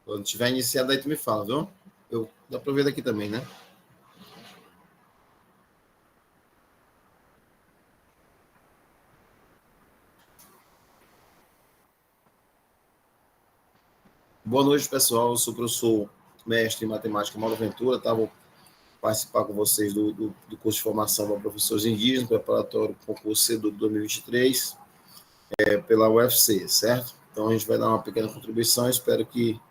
Quando tiver iniciado, aí tu me fala, viu? Dá para ver daqui também, né? Boa noite, pessoal. Eu sou o professor mestre em matemática Mauro Ventura, tá? Vou participar com vocês do curso de formação para professores indígenas, preparatório concurso CEDU de 2023, pela UFC, certo? Então, a gente vai dar uma pequena contribuição, espero que,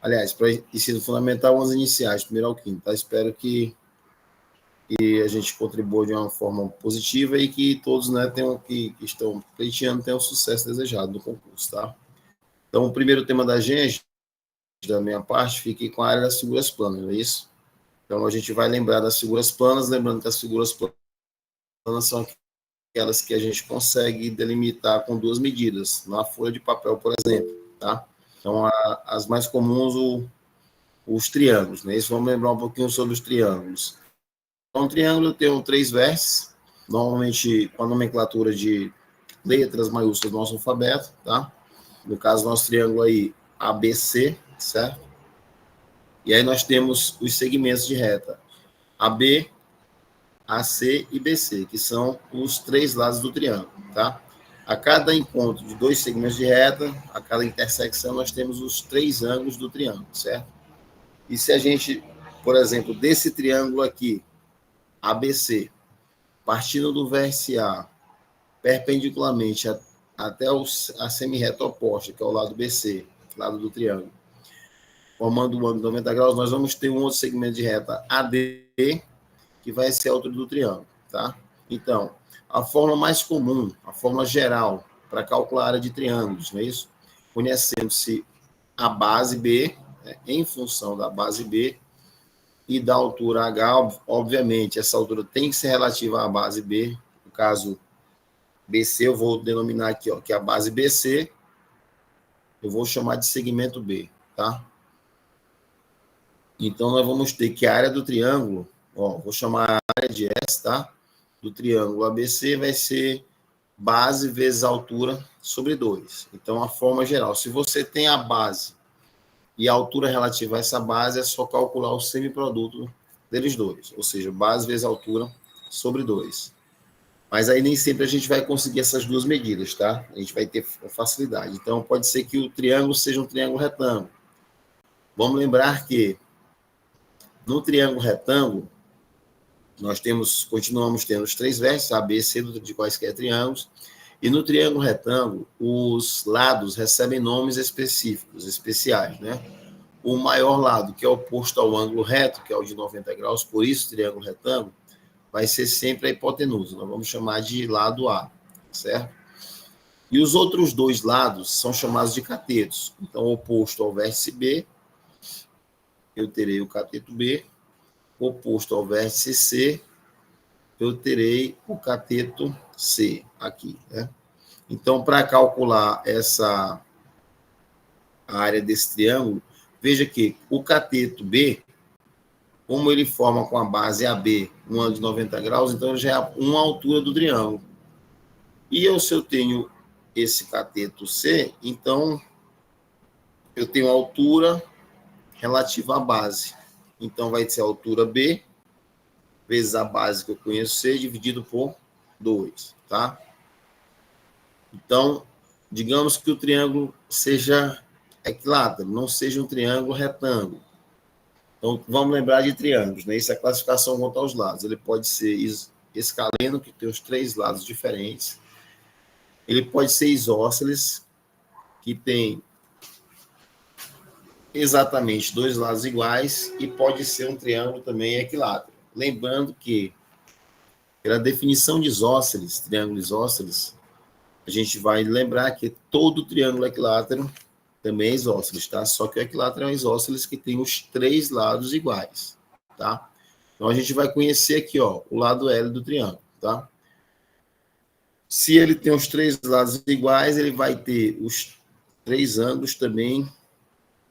aliás, para ensino fundamental, as iniciais, primeiro ao quinto, tá? Espero que a gente contribua de uma forma positiva e que todos, né, que estão pleiteando tenham o sucesso desejado no concurso, tá? Então, o primeiro tema da gente, da minha parte, fique com a área das figuras planas, não é isso? Então, a gente vai lembrar das figuras planas, lembrando que as figuras planas são aquelas que a gente consegue delimitar com duas medidas, na folha de papel, por exemplo, tá? Então, as mais comuns, os triângulos, né? Isso, vamos lembrar um pouquinho sobre os triângulos. Então, um triângulo tem 3 vértices, normalmente com a nomenclatura de letras maiúsculas do nosso alfabeto, tá? No caso, nosso triângulo aí, ABC, certo? E aí nós temos os segmentos de reta, AB, AC e BC, que são os 3 lados do triângulo, tá? A cada encontro de 2 segmentos de reta, a cada intersecção, nós temos os 3 ângulos do triângulo, certo? E se a gente, por exemplo, desse triângulo aqui, ABC, partindo do vértice A, perpendicularmente até a semirreta oposta, que é o lado BC, lado do triângulo, formando um ângulo de 90 graus, nós vamos ter um outro segmento de reta AD, que vai ser a altura do triângulo, tá? Então, a forma mais comum, a forma geral, para calcular a área de triângulos, não é isso? Conhecendo-se a base B, né, em função da base B, e da altura H, obviamente, essa altura tem que ser relativa à base B, no caso BC, eu vou denominar aqui, ó, que é a base BC, eu vou chamar de segmento B, tá? Então, nós vamos ter que a área do triângulo, ó, vou chamar a área de S, tá? Do triângulo ABC vai ser base vezes altura sobre 2. Então, a forma geral, se você tem a base e a altura relativa a essa base, é só calcular o semiproduto deles dois, ou seja, base vezes altura sobre 2. Mas aí nem sempre a gente vai conseguir essas duas medidas, tá? A gente vai ter facilidade. Então, pode ser que o triângulo seja um triângulo retângulo. Vamos lembrar que no triângulo retângulo, nós continuamos tendo os 3 vértices, A, B, C, de quaisquer triângulos, e no triângulo retângulo, os lados recebem nomes específicos, especiais, né? O maior lado, que é oposto ao ângulo reto, que é o de 90 graus, por isso triângulo retângulo, vai ser sempre a hipotenusa, nós vamos chamar de lado A, certo? E os outros 2 lados são chamados de catetos. Então, oposto ao vértice B, eu terei o cateto B, oposto ao vértice C, eu terei o cateto C aqui, né? Então, para calcular essa área desse triângulo, veja que o cateto B, como ele forma com a base AB um ângulo de 90 graus, então ele já é uma altura do triângulo. E se eu tenho esse cateto C, então eu tenho a altura relativa à base. Então, vai ser a altura B vezes a base que eu conheço C, dividido por 2, tá? Então, digamos que o triângulo seja equilátero, não seja um triângulo retângulo. Então, vamos lembrar de triângulos, né? Isso é a classificação quanto aos lados. Ele pode ser escaleno, que tem os 3 lados diferentes. Ele pode ser isósceles, que tem exatamente 2 lados iguais, e pode ser um triângulo também equilátero. Lembrando que, pela definição de isósceles, triângulo isósceles, a gente vai lembrar que todo triângulo equilátero também é isósceles, tá? Só que o equilátero é um isósceles que tem os 3 lados iguais, tá? Então, a gente vai conhecer aqui, ó, o lado L do triângulo, tá? Se ele tem os 3 lados iguais, ele vai ter os 3 ângulos também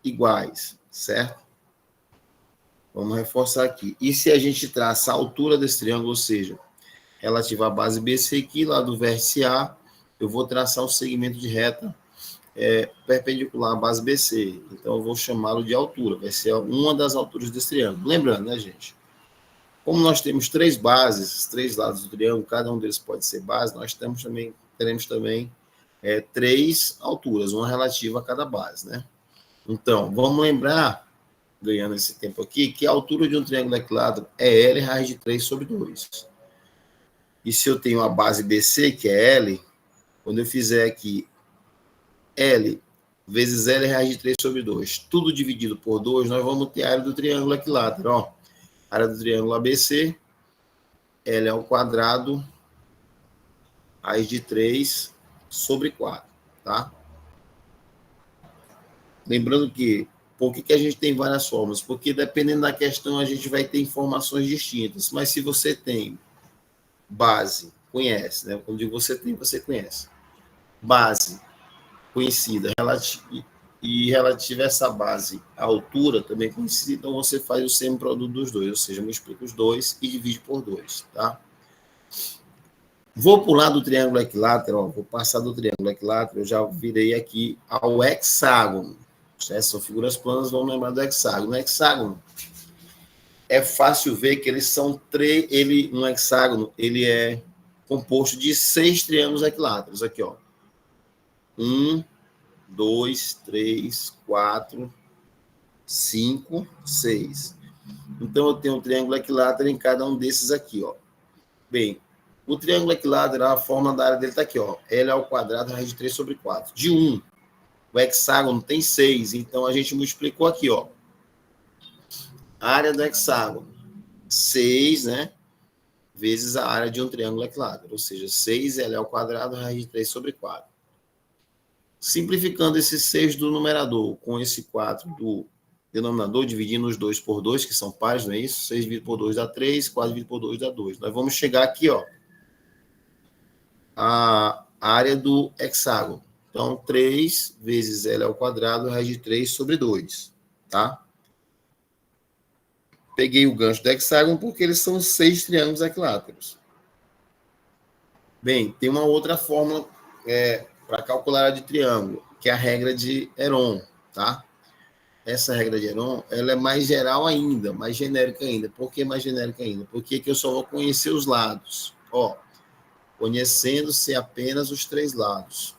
iguais, certo? Vamos reforçar aqui. E se a gente traça a altura desse triângulo, ou seja, relativa à base BC aqui, lá do vértice A, eu vou traçar o segmento de reta perpendicular à base BC. Então, eu vou chamá-lo de altura. Vai ser uma das alturas desse triângulo. Lembrando, né, gente? Como nós temos três bases, três lados do triângulo, cada um deles pode ser base, nós teremos também três alturas, uma relativa a cada base, né? Então, vamos lembrar, ganhando esse tempo aqui, que a altura de um triângulo equilátero é L raiz de 3 sobre 2. E se eu tenho a base BC, que é L, quando eu fizer aqui L vezes L raiz de 3 sobre 2, tudo dividido por 2, nós vamos ter a área do triângulo equilátero. Ó, a área do triângulo ABC, L ao quadrado, raiz de 3 sobre 4, tá? Lembrando que, por que a gente tem várias fórmulas? Porque dependendo da questão, a gente vai ter informações distintas. Mas se você tem base, conhece, né? Quando você tem, você conhece. Base conhecida e relativa a essa base, a altura também conhecida, então você faz o semiproduto dos dois, ou seja, multiplica os dois e divide por 2, tá? Vou pular do triângulo equilátero, ó, vou passar do triângulo equilátero, eu já virei aqui ao hexágono. São figuras planas, vamos lembrar do hexágono. No hexágono, é fácil ver que eles são um hexágono, ele é composto de 6 triângulos equiláteros. Aqui, ó. 1, 2, 3, 4, 5, 6. Então, eu tenho um triângulo equilátero em cada um desses aqui, ó. Bem, o triângulo equilátero, a forma da área dele está aqui, ó. L ao quadrado, raiz de 3 sobre 4. De 1, o hexágono tem 6, então a gente multiplicou aqui, ó. A área do hexágono, 6, né? Vezes a área de um triângulo equilátero, ou seja, 6 L ao quadrado, raiz de 3 sobre 4. Simplificando esse 6 do numerador com esse 4 do denominador, dividindo os 2 por 2, que são pares, não é isso? 6 dividido por 2 dá 3, 4 dividido por 2 dá 2. Nós vamos chegar aqui, ó, a área do hexágono. Então, 3 vezes L ao quadrado, raiz de 3 sobre 2, tá? Peguei o gancho do hexágono porque eles são 6 triângulos equiláteros. Bem, tem uma outra fórmula para calcular a área de triângulo, que é a regra de Heron, tá? Essa regra de Heron, ela é mais geral ainda, mais genérica ainda. Por que mais genérica ainda? Porque eu só vou conhecer os lados. Ó, conhecendo-se apenas os 3 lados.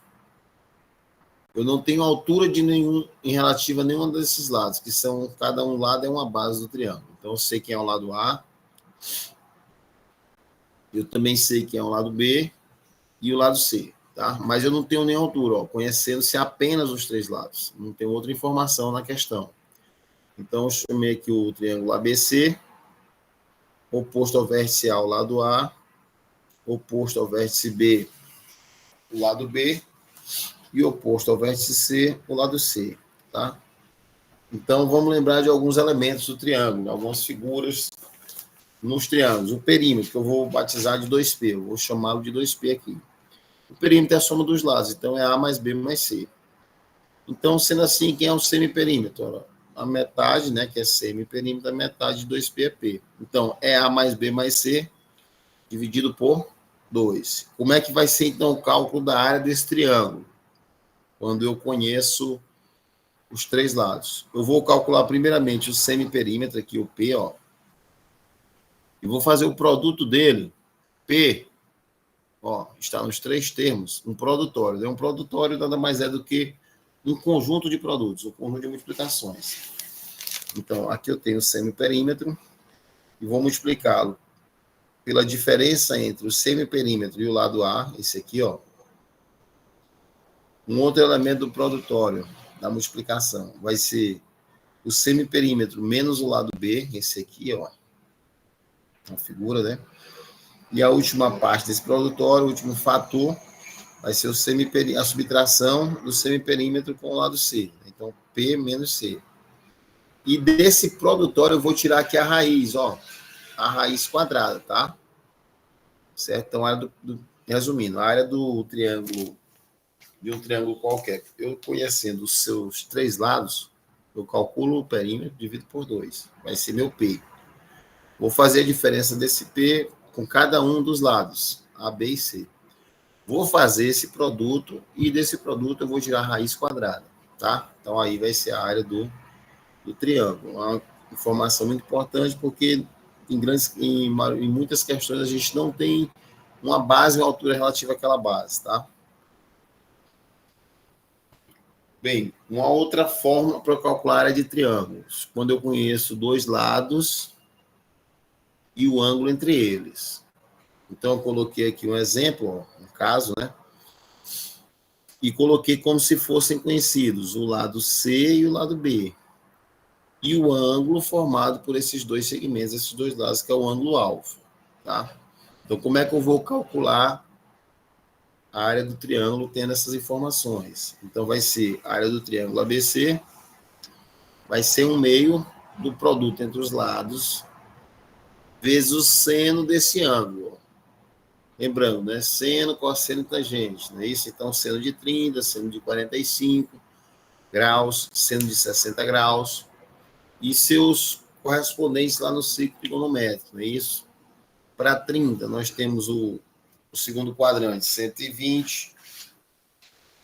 Eu não tenho altura de nenhum em relativa a nenhum desses lados, que são, cada um lado é uma base do triângulo. Então, eu sei quem é o lado A, eu também sei quem é o lado B e o lado C, tá? Mas eu não tenho nem altura, ó, conhecendo-se apenas os 3 lados. Não tenho outra informação na questão. Então, eu chamei aqui o triângulo ABC, oposto ao vértice A, o lado A, oposto ao vértice B, o lado B, e oposto ao vértice C, o lado C, tá? Então, vamos lembrar de alguns elementos do triângulo, algumas figuras nos triângulos. O perímetro, que eu vou batizar de 2P, eu vou chamá-lo de 2P aqui. O perímetro é a soma dos lados, então é A mais B mais C. Então, sendo assim, quem é o semiperímetro? A metade, né, que é semiperímetro, a metade de 2P é P. Então, é A mais B mais C, dividido por 2. Como é que vai ser, então, o cálculo da área desse triângulo? Quando eu conheço os 3 lados. Eu vou calcular primeiramente o semiperímetro, aqui o P, ó. E vou fazer o produto dele, P, ó, está nos 3 termos, um produtório. Um produtório nada mais é do que um conjunto de produtos, um conjunto de multiplicações. Então, aqui eu tenho o semiperímetro e vou multiplicá-lo pela diferença entre o semiperímetro e o lado A, esse aqui, ó. Um outro elemento do produtório, da multiplicação, vai ser o semiperímetro menos o lado B, esse aqui, ó. A figura, né? E a última parte desse produtório, o último fator, vai ser a subtração do semiperímetro com o lado C. Então, P menos C. E desse produtório eu vou tirar aqui a raiz, ó. A raiz quadrada, tá? Certo? Então, resumindo, a área do triângulo, de um triângulo qualquer, eu conhecendo os seus 3 lados, eu calculo o perímetro, divido por 2. Vai ser meu P. Vou fazer a diferença desse P com cada um dos lados, A, B e C. Vou fazer esse produto e desse produto eu vou tirar a raiz quadrada, tá? Então, aí vai ser a área do triângulo. Uma informação muito importante porque em muitas questões a gente não tem uma base, uma altura relativa àquela base, tá? Bem, uma outra forma para calcular a área de triângulos, quando eu conheço dois lados e o ângulo entre eles. Então, eu coloquei aqui um exemplo, um caso, né? E coloquei como se fossem conhecidos o lado C e o lado B. E o ângulo formado por esses dois segmentos, esses dois lados, que é o ângulo alfa, tá? Então, como é que eu vou calcular a área do triângulo tendo essas informações? Então, vai ser a área do triângulo ABC, vai ser um meio do produto entre os lados, vezes o seno desse ângulo. Lembrando, né? Seno, cosseno e tangente, não é isso? Então, seno de 30, seno de 45 graus, seno de 60 graus, e seus correspondentes lá no ciclo trigonométrico, não é isso? Para 30, nós temos o segundo quadrante, 120,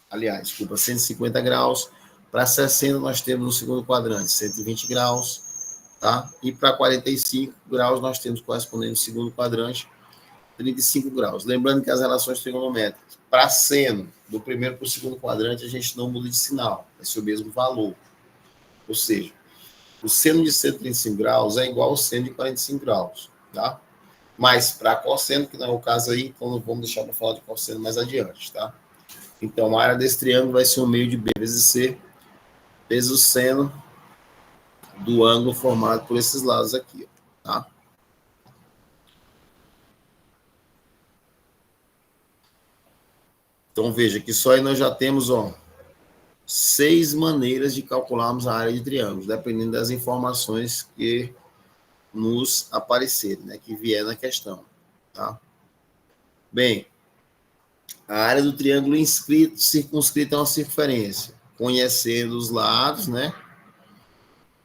aliás, desculpa, 150 graus. Para 60, nós temos o segundo quadrante, 120 graus, tá? E para 45 graus, nós temos correspondente no segundo quadrante, 35 graus. Lembrando que as relações trigonométricas, para seno, do primeiro para o segundo quadrante, a gente não muda de sinal, vai ser o mesmo valor. Ou seja, o seno de 135 graus é igual ao seno de 45 graus, tá? Mas para cosseno, que não é o caso aí, então vamos deixar para falar de cosseno mais adiante, tá? Então, a área desse triângulo vai ser um meio de B vezes C, vezes o seno do ângulo formado por esses lados aqui, tá? Então, veja que só aí nós já temos, 6 maneiras de calcularmos a área de triângulos, dependendo das informações que nos aparecerem, né, que vier na questão, tá? Bem, a área do triângulo circunscrito é uma circunferência, conhecendo os lados, né,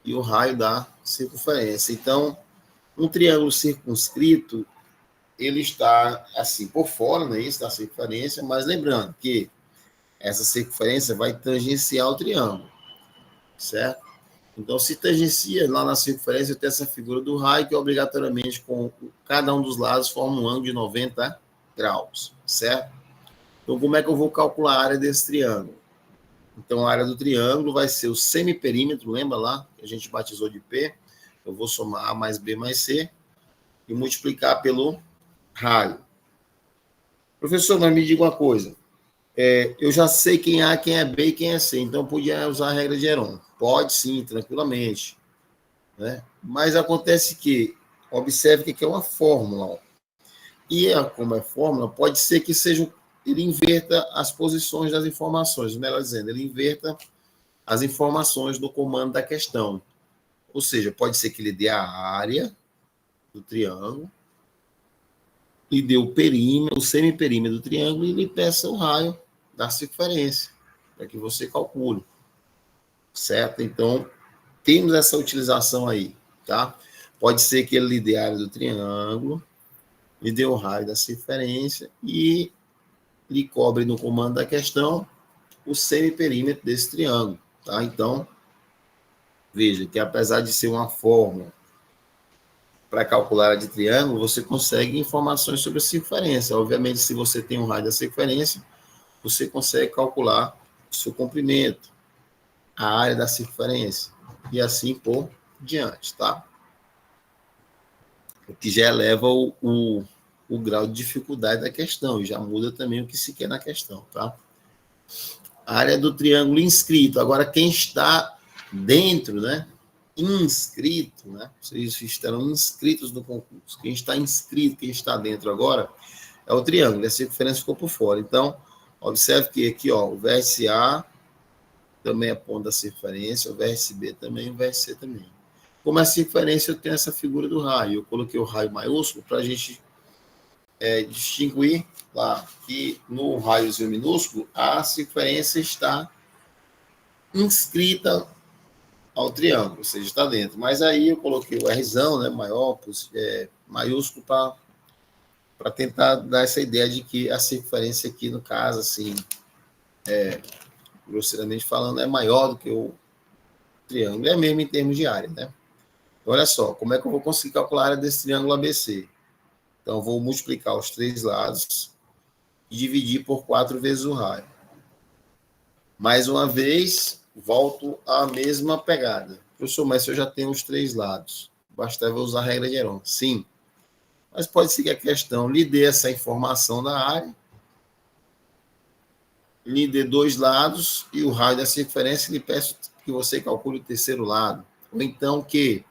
e o raio da circunferência. Então, um triângulo circunscrito, ele está assim por fora, né, isso da circunferência, mas lembrando que essa circunferência vai tangenciar o triângulo, certo? Então, se tangencia lá na circunferência, eu tenho essa figura do raio, que obrigatoriamente, com cada um dos lados, forma um ângulo de 90 graus, certo? Então, como é que eu vou calcular a área desse triângulo? Então, a área do triângulo vai ser o semiperímetro, lembra lá? Que a gente batizou de P. Eu vou somar A mais B mais C e multiplicar pelo raio. Professor, mas me diga uma coisa. Eu já sei quem é A, quem é B e quem é C, então eu podia usar a regra de Heron. Pode sim, tranquilamente. Né? Mas acontece que, observe que é uma fórmula. E como é fórmula, pode ser que ele inverta as posições das informações, melhor dizendo, ele inverta as informações do comando da questão. Ou seja, pode ser que ele dê a área do triângulo, lhe dê o perímetro, o semiperímetro do triângulo e lhe peça o raio da circunferência, para que você calcule. Certo? Então, temos essa utilização aí, tá? Pode ser que ele lhe dê a área do triângulo, lhe dê o raio da circunferência e lhe cobre no comando da questão o semiperímetro desse triângulo, tá? Então, veja que apesar de ser uma fórmula para calcular a de triângulo, você consegue informações sobre a circunferência. Obviamente, se você tem um raio da circunferência, você consegue calcular o seu comprimento, a área da circunferência, e assim por diante, tá? O que já eleva o grau de dificuldade da questão, e já muda também o que se quer na questão, tá? A área do triângulo inscrito. Agora, quem está dentro, né? Inscrito, né? Vocês estarão inscritos no concurso. Quem está inscrito, quem está dentro agora, é o triângulo. A circunferência ficou por fora. Então, observe que aqui, o vértice A também é ponto da circunferência, o vértice B também, o vértice C também. Como a circunferência, eu tenho essa figura do raio. Eu coloquei o raio maiúsculo para a gente distinguir lá que no raiozinho minúsculo a circunferência está inscrita ao triângulo, ou seja, está dentro. Mas aí eu coloquei o Rzão, né, maior, maiúsculo, para para tentar dar essa ideia de que a circunferência aqui, no caso, assim, grosseiramente falando, é maior do que o triângulo, é mesmo em termos de área, né? Olha só, como é que eu vou conseguir calcular a área desse triângulo ABC? Então, eu vou multiplicar os 3 lados e dividir por 4 vezes o raio. Mais uma vez, volto à mesma pegada. Professor, mas se eu já tenho os 3 lados, basta eu usar a regra de Heron. Sim, mas pode seguir a questão. Lhe dê essa informação da área, lhe dê 2 lados e o raio da circunferência, lhe peço que você calcule o terceiro lado. Ou então que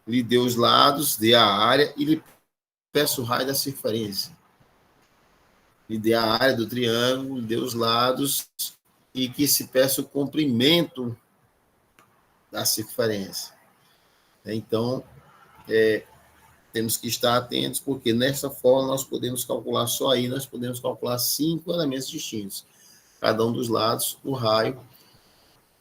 lhe dê os lados, dê a área e lhe peço o raio da circunferência. Lhe dê a área do triângulo, lhe dê os lados e que se peça o comprimento da circunferência. Então, temos que estar atentos, porque nessa forma nós podemos calcular só aí, nós podemos calcular 5 elementos distintos. Cada um dos lados, o raio,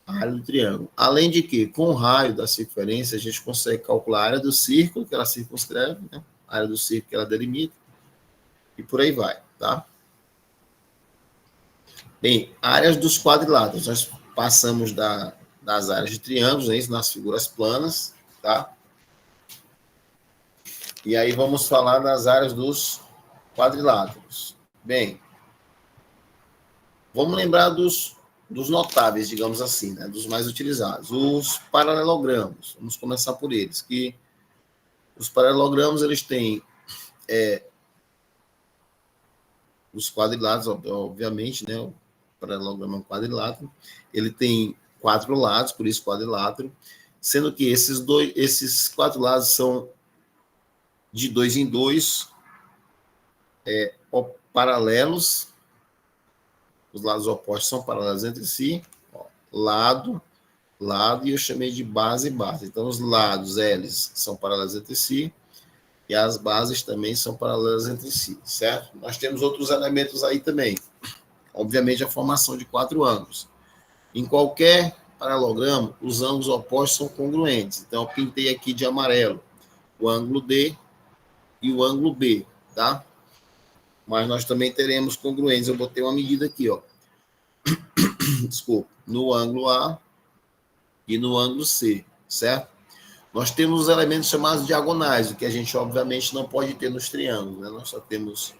a área do triângulo. Além de que, com o raio da circunferência, a gente consegue calcular a área do círculo, que ela circunscreve, né? A área do círculo que ela delimita, e por aí vai, tá? Bem, áreas dos quadriláteros. Nós passamos das áreas de triângulos, né, nas figuras planas, tá? E aí vamos falar das áreas dos quadriláteros. Bem, vamos lembrar dos notáveis, digamos assim, né, dos mais utilizados. Os paralelogramos, vamos começar por eles, que os paralelogramos, eles têm os quadriláteros, obviamente, né, o paralelogramo é um quadrilátero, ele tem 4 lados, por isso quadrilátero, sendo que esses 4 lados são de 2 em 2, paralelos, os lados opostos são paralelos entre si, lado, e eu chamei de base e base. Então, os lados L são paralelos entre si, e as bases também são paralelas entre si, certo? Nós temos outros elementos aí também. Obviamente, a formação de 4 ângulos. Em qualquer paralelogramo, os ângulos opostos são congruentes. Então, eu pintei aqui de amarelo o ângulo D e o ângulo B, tá? Mas nós também teremos congruentes. Eu botei uma medida aqui, ó. Desculpa. No ângulo A e no ângulo C, certo? Nós temos os elementos chamados diagonais, o que a gente, obviamente, não pode ter nos triângulos, né? Nós só temos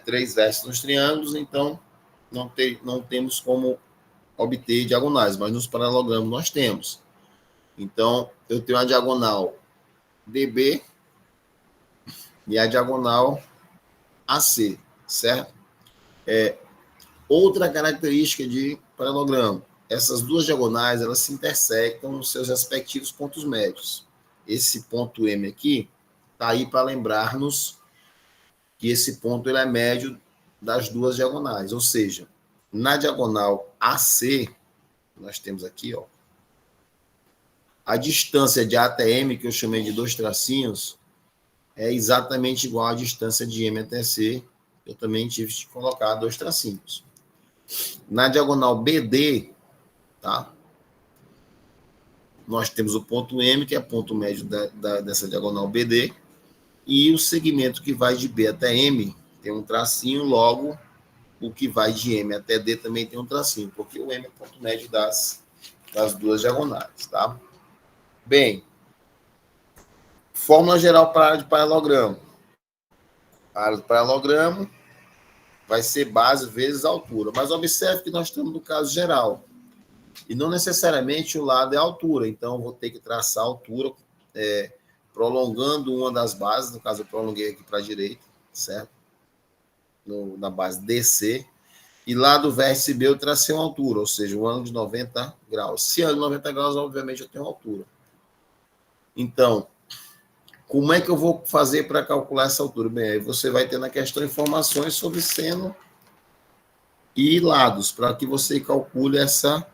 3 vértices nos triângulos, então não temos como obter diagonais, mas nos paralelogramos nós temos. Então, eu tenho a diagonal DB e a diagonal AC, certo? Outra característica de paralelogramo, essas duas diagonais, elas se intersectam nos seus respectivos pontos médios. Esse ponto M aqui está aí para lembrar-nos que esse ponto ele é médio das duas diagonais, ou seja, na diagonal AC, nós temos aqui, ó, a distância de A até M, que eu chamei de 2 tracinhos, é exatamente igual à distância de M até C, eu também tive que colocar 2 tracinhos. Na diagonal BD, tá? Nós temos o ponto M, que é ponto médio dessa diagonal BD, e o segmento que vai de B até M tem um tracinho, logo o que vai de M até D também tem um tracinho, porque o M é o ponto médio das duas diagonais, tá? Bem, fórmula geral para a área de paralelogramo. A área do paralelogramo vai ser base vezes altura, mas observe que nós estamos no caso geral. E não necessariamente o lado é altura, então eu vou ter que traçar a altura prolongando uma das bases, no caso eu prolonguei aqui para a direita, certo? Na base DC, e lá do vértice B eu tracei uma altura, ou seja, um ângulo de 90 graus. Se é de 90 graus, obviamente eu tenho altura. Então, como é que eu vou fazer para calcular essa altura? Bem, aí você vai ter na questão informações sobre seno e lados, para que você calcule essa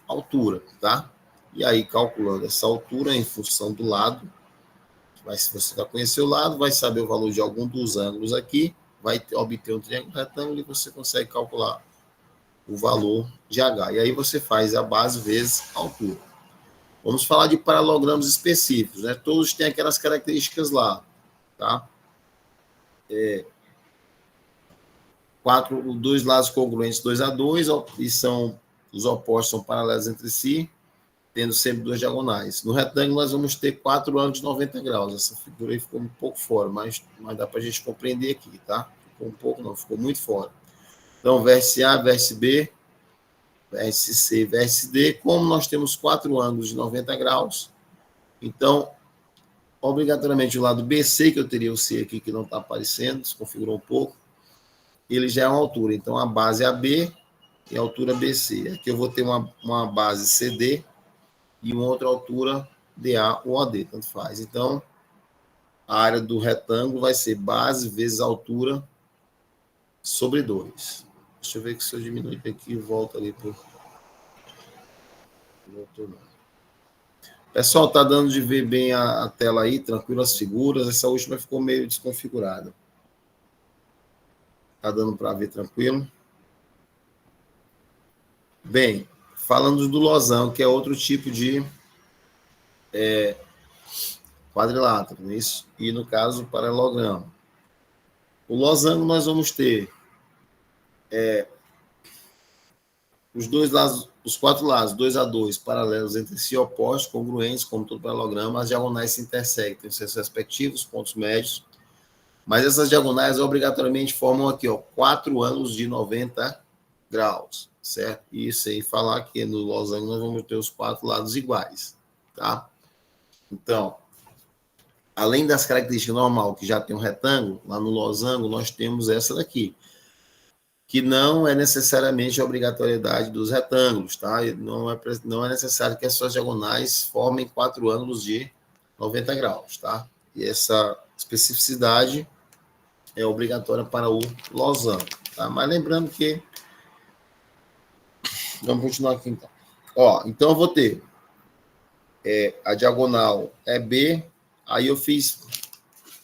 altura, tá? E aí, calculando essa altura em função do lado, se você vai conhecer o lado, vai saber o valor de algum dos ângulos aqui, vai obter um triângulo retângulo e você consegue calcular o valor de H. E aí você faz a base vezes a altura. Vamos falar de paralelogramos específicos, né? Todos têm aquelas características lá, tá? dois lados congruentes 2 a 2, e os opostos são paralelos entre si, tendo sempre duas diagonais. No retângulo, nós vamos ter 4 ângulos de 90 graus. Essa figura aí ficou um pouco fora, mas dá para a gente compreender aqui, tá? Ficou um pouco, não, ficou muito fora. Então, vértice A, vértice B, vértice C, vértice D. Como nós temos 4 ângulos de 90 graus, então, obrigatoriamente, o lado BC, que eu teria o C aqui, que não está aparecendo, desconfigurou um pouco, ele já é uma altura. Então, a base é AB e a altura BC. Aqui eu vou ter uma base CD e uma outra altura DA ou AD, tanto faz. Então, a área do retângulo vai ser base vezes altura sobre 2. Deixa eu ver que se eu diminuir aqui, volta ali para o... Pessoal, tá dando de ver bem a tela aí, tranquilo, as figuras. Essa última ficou meio desconfigurada. Tá dando para ver tranquilo? Bem, falando do losango, que é outro tipo de quadrilátero, não é isso? E no caso, paralelogramo. O losango nós vamos ter os dois lados, os 4 lados, 2 a 2, paralelos entre si, opostos, congruentes, como todo paralelogramo. As diagonais se intersectam em seus respectivos pontos médios, mas essas diagonais obrigatoriamente formam aqui, ó, 4 ângulos de 90 graus, certo? E sem falar que no losango nós vamos ter os 4 lados iguais, tá? Então, além das características normal que já tem um retângulo, lá no losango nós temos essa daqui, que não é necessariamente a obrigatoriedade dos retângulos, tá? Não é necessário que as suas diagonais formem 4 ângulos de 90 graus, tá? E essa especificidade é obrigatória para o losango, tá? Mas lembrando que... Vamos continuar aqui, então. Ó, então eu vou ter a diagonal é B, aí eu fiz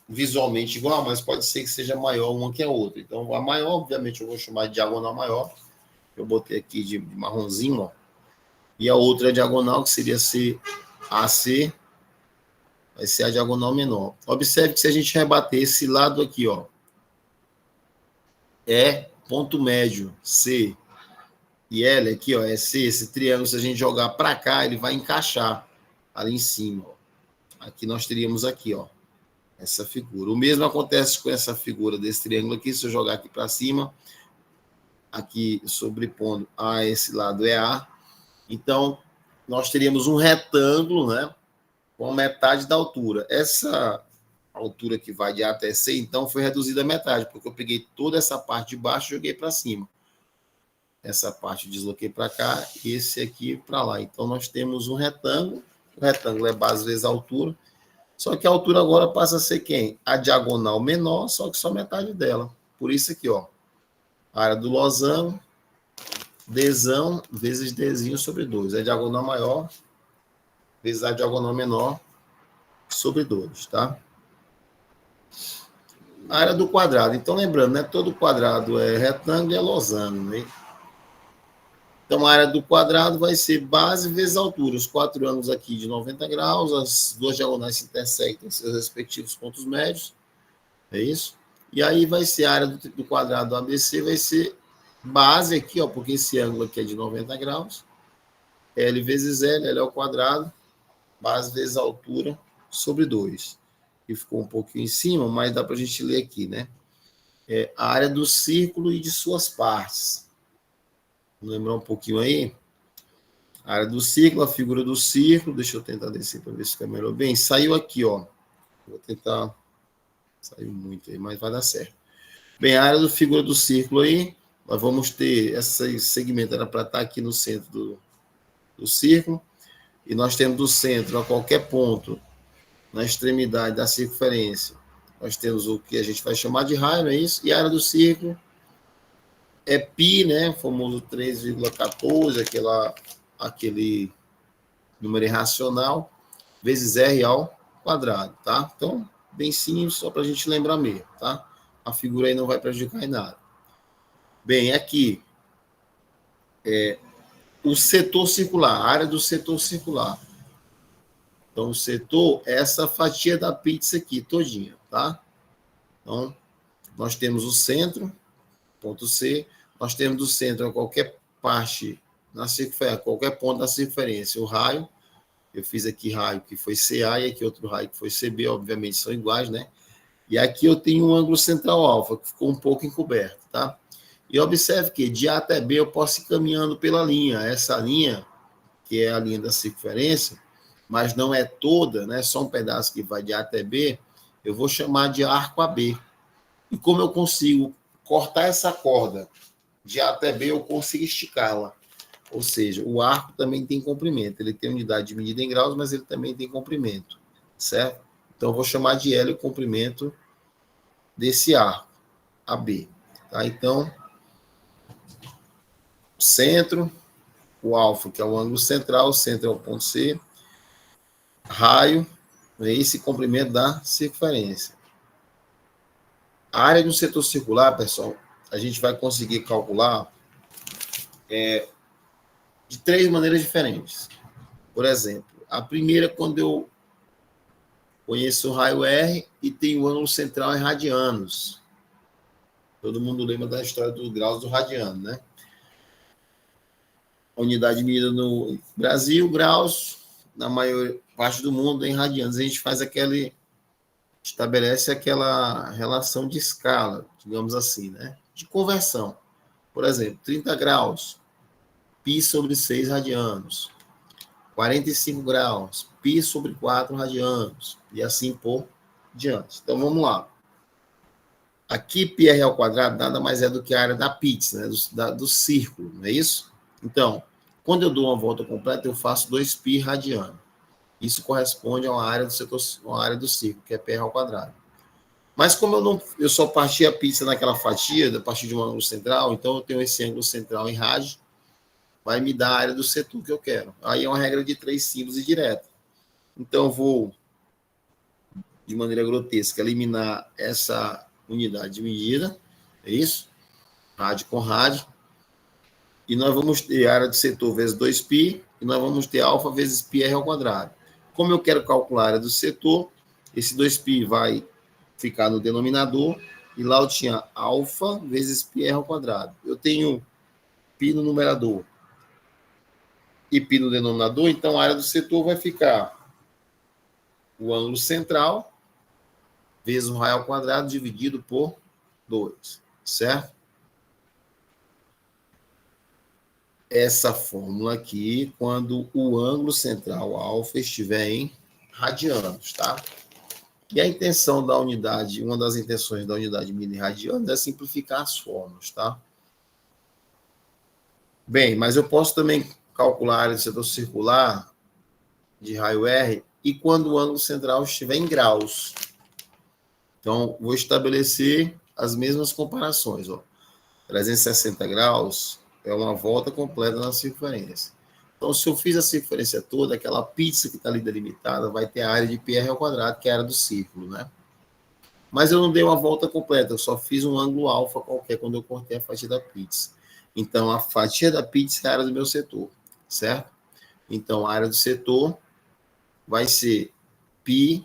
visualmente igual, mas pode ser que seja maior uma que a outra. Então, a maior, obviamente, eu vou chamar de diagonal maior. Eu botei aqui de marronzinho, ó. E a outra diagonal, que seria AC, vai ser a diagonal menor. Observe que se a gente rebater esse lado aqui, ó, é ponto médio, C, e L aqui, ó, é C, esse triângulo, se a gente jogar para cá, ele vai encaixar ali em cima, ó. Aqui nós teríamos aqui, ó, essa figura. O mesmo acontece com essa figura desse triângulo aqui. Se eu jogar aqui para cima, aqui sobrepondo a esse lado é A, então nós teríamos um retângulo, né, com metade da altura. Essa altura que vai de A até C, então, foi reduzida a metade, porque eu peguei toda essa parte de baixo e joguei para cima. Essa parte eu desloquei para cá e esse aqui para lá. Então, nós temos um retângulo. O retângulo é base vezes a altura. Só que a altura agora passa a ser quem? A diagonal menor, só que só metade dela. Por isso aqui, ó. A área do losango, Dzão vezes Dzinho sobre 2. É a diagonal maior vezes a diagonal menor sobre 2, tá? A área do quadrado. Então, lembrando, né? Todo quadrado é retângulo e é losango, né? Então, a área do quadrado vai ser base vezes altura. Os 4 ângulos aqui de 90 graus, as duas diagonais se intersectam em seus respectivos pontos médios. É isso? E aí vai ser a área do quadrado ABC, vai ser base aqui, ó, porque esse ângulo aqui é de 90 graus. L vezes L, L ao quadrado, base vezes altura, sobre 2. E ficou um pouquinho em cima, mas dá para a gente ler aqui, né? É a área do círculo e de suas partes. Vamos lembrar um pouquinho aí? A área do círculo, a figura do círculo. Deixa eu tentar descer para ver se fica melhor. Bem, saiu aqui, ó. Vou tentar... Saiu muito aí, mas vai dar certo. Bem, a área da figura do círculo aí, nós vamos ter esse segmento, era para estar aqui no centro do círculo, e nós temos do centro a qualquer ponto, na extremidade da circunferência, nós temos o que a gente vai chamar de raio, não é isso? E a área do círculo é π, né? O famoso 3,14, aquele número irracional, vezes R ao quadrado, tá? Então, bem simples, só para a gente lembrar mesmo, tá? A figura aí não vai prejudicar em nada. Bem, aqui, o setor circular, a área do setor circular. Então, o setor é essa fatia da pizza aqui, todinha, tá? Então, nós temos o centro, ponto C, nós temos do centro a qualquer parte, na circunferência, qualquer ponto da circunferência, o raio, eu fiz aqui raio que foi CA e aqui outro raio que foi CB, obviamente são iguais, né? E aqui eu tenho um ângulo central alfa, que ficou um pouco encoberto, tá? E observe que de A até B eu posso ir caminhando pela linha. Essa linha, que é a linha da circunferência, mas não é toda, né? Só um pedaço que vai de A até B, eu vou chamar de arco AB. E como eu consigo cortar essa corda de A até B, eu consigo esticá-la. Ou seja, o arco também tem comprimento. Ele tem unidade de medida em graus, mas ele também tem comprimento, certo? Então, eu vou chamar de L o comprimento desse arco, AB. Tá? Então, centro, o alfa, que é o ângulo central, o centro é o ponto C, raio, é esse comprimento da circunferência. A área de um setor circular, pessoal, a gente vai conseguir calcular de 3 maneiras diferentes. Por exemplo, a primeira, quando eu conheço o raio R e tenho o ângulo central em radianos. Todo mundo lembra da história dos graus do radiano, né? A unidade medida no Brasil, graus, na maior parte do mundo, em radianos. A gente faz estabelece aquela relação de escala, digamos assim, né? De conversão. Por exemplo, 30 graus, π sobre 6 radianos. 45 graus, π sobre 4 radianos. E assim por diante. Então, vamos lá. Aqui, πr ao quadrado nada mais é do que a área da pizza, né? do círculo, não é isso? Então, quando eu dou uma volta completa, eu faço 2π radiano. Isso corresponde a uma área do setor, uma área do círculo, que é πr ao quadrado. Mas como eu só parti a pizza naquela fatia, a partir de um ângulo central, então eu tenho esse ângulo central em rádio, vai me dar a área do setor que eu quero. Aí é uma regra de 3 símbolos e direta. Então, eu vou, de maneira grotesca, eliminar essa unidade de medida, é isso? Rádio com rádio. E nós vamos ter a área do setor vezes 2π, e nós vamos ter alfa vezes πr ao quadrado. Como eu quero calcular a área do setor, esse 2π vai ficar no denominador, e lá eu tinha alfa vezes πr ao quadrado. Eu tenho π no numerador e π no denominador, então a área do setor vai ficar o ângulo central vezes o raio ao quadrado dividido por 2, certo? Essa fórmula aqui, quando o ângulo central alfa estiver em radianos, tá? E a intenção da unidade, uma das intenções da unidade medida em radianos é simplificar as fórmulas, tá? Bem, mas eu posso também calcular a área do setor circular de raio R e quando o ângulo central estiver em graus. Então, vou estabelecer as mesmas comparações, ó. 360 graus é uma volta completa na circunferência. Então, se eu fiz a circunferência toda, aquela pizza que está ali delimitada vai ter a área de πr ao quadrado, que é a área do círculo, né? Mas eu não dei uma volta completa, eu só fiz um ângulo alfa qualquer quando eu cortei a fatia da pizza. Então, a fatia da pizza é a área do meu setor, certo? Então, a área do setor vai ser π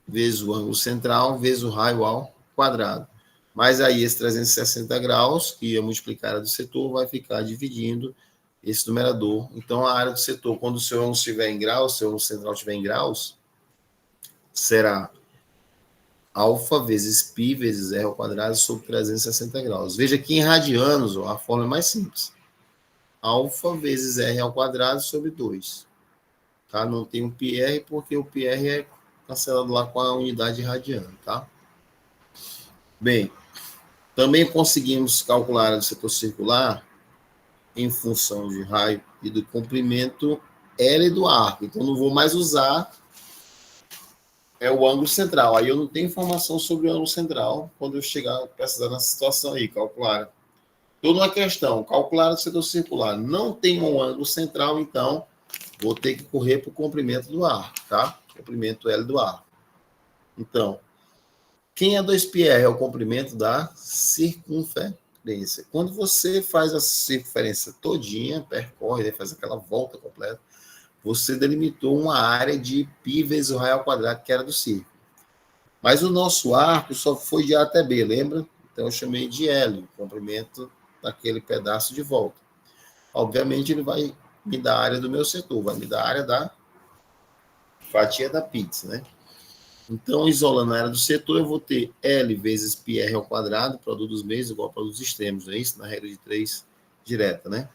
vezes o ângulo central vezes o raio ao quadrado. Mas aí esse 360 graus, que ia multiplicar a área do setor, vai ficar dividindo esse numerador. Então, a área do setor, quando o seu ângulo estiver em graus, seu ângulo central estiver em graus, será alfa vezes π vezes r ao quadrado sobre 360 graus. Veja que em radianos, ó, a fórmula é mais simples. Alfa vezes r ao quadrado sobre 2. Tá? Não tem um πr, porque o πr é cancelado lá com a unidade radiano, tá? Bem, também conseguimos calcular a área do setor circular em função de raio e do comprimento L do arco. Então, não vou mais usar o ângulo central. Aí eu não tenho informação sobre o ângulo central quando eu chegar, precisar nessa situação aí, calcular. Toda uma questão, calcular o setor circular. Não tem um ângulo central, então vou ter que correr para o comprimento do arco, tá? Comprimento L do arco. Então, quem é 2πr é o comprimento da circunferência. Quando você faz a circunferência todinha, percorre, faz aquela volta completa, você delimitou uma área de π vezes o raio ao quadrado, que era do círculo. Mas o nosso arco só foi de A até B, lembra? Então, eu chamei de L, o comprimento daquele pedaço de volta. Obviamente, ele vai me dar a área do meu setor, vai me dar a área da fatia da pizza, né? Então, isolando a área do setor, eu vou ter L vezes πr ao quadrado, produto dos meios igual ao produto dos extremos, não é isso? Na regra de 3 direta, né?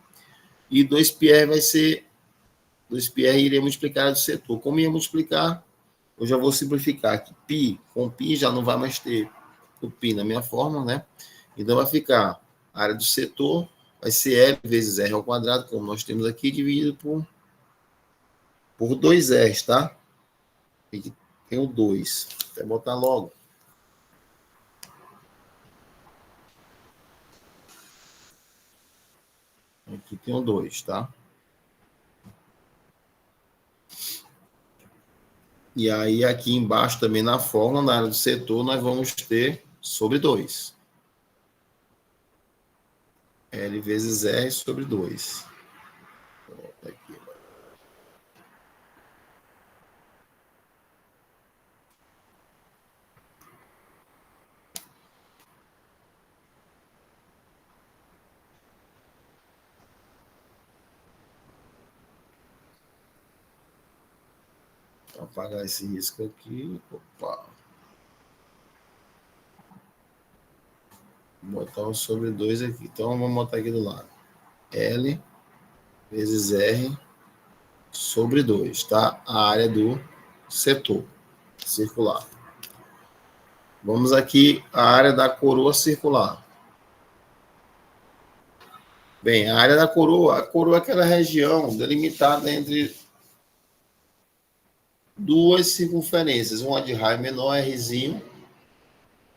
E 2πr vai ser 2πr iria multiplicar a área do setor. Como ia multiplicar? Eu já vou simplificar aqui. Π com π já não vai mais ter o π na minha fórmula, né? Então, vai ficar a área do setor, vai ser L vezes R ao quadrado, como nós temos aqui, dividido por 2R, tá? Aqui tem o 2. Vou botar logo. Aqui tem o 2, tá? E aí, aqui embaixo também na fórmula, na área do setor, nós vamos ter sobre 2. L vezes R sobre 2. Vou botar aqui. Vou apagar esse risco aqui. Opa. Vou botar o sobre 2 aqui. Então, vamos botar aqui do lado. L vezes R sobre 2, tá? A área do setor circular. Vamos aqui à área da coroa circular. Bem, a área da coroa, a coroa é aquela região delimitada entre duas circunferências, uma de raio menor, Rzinho,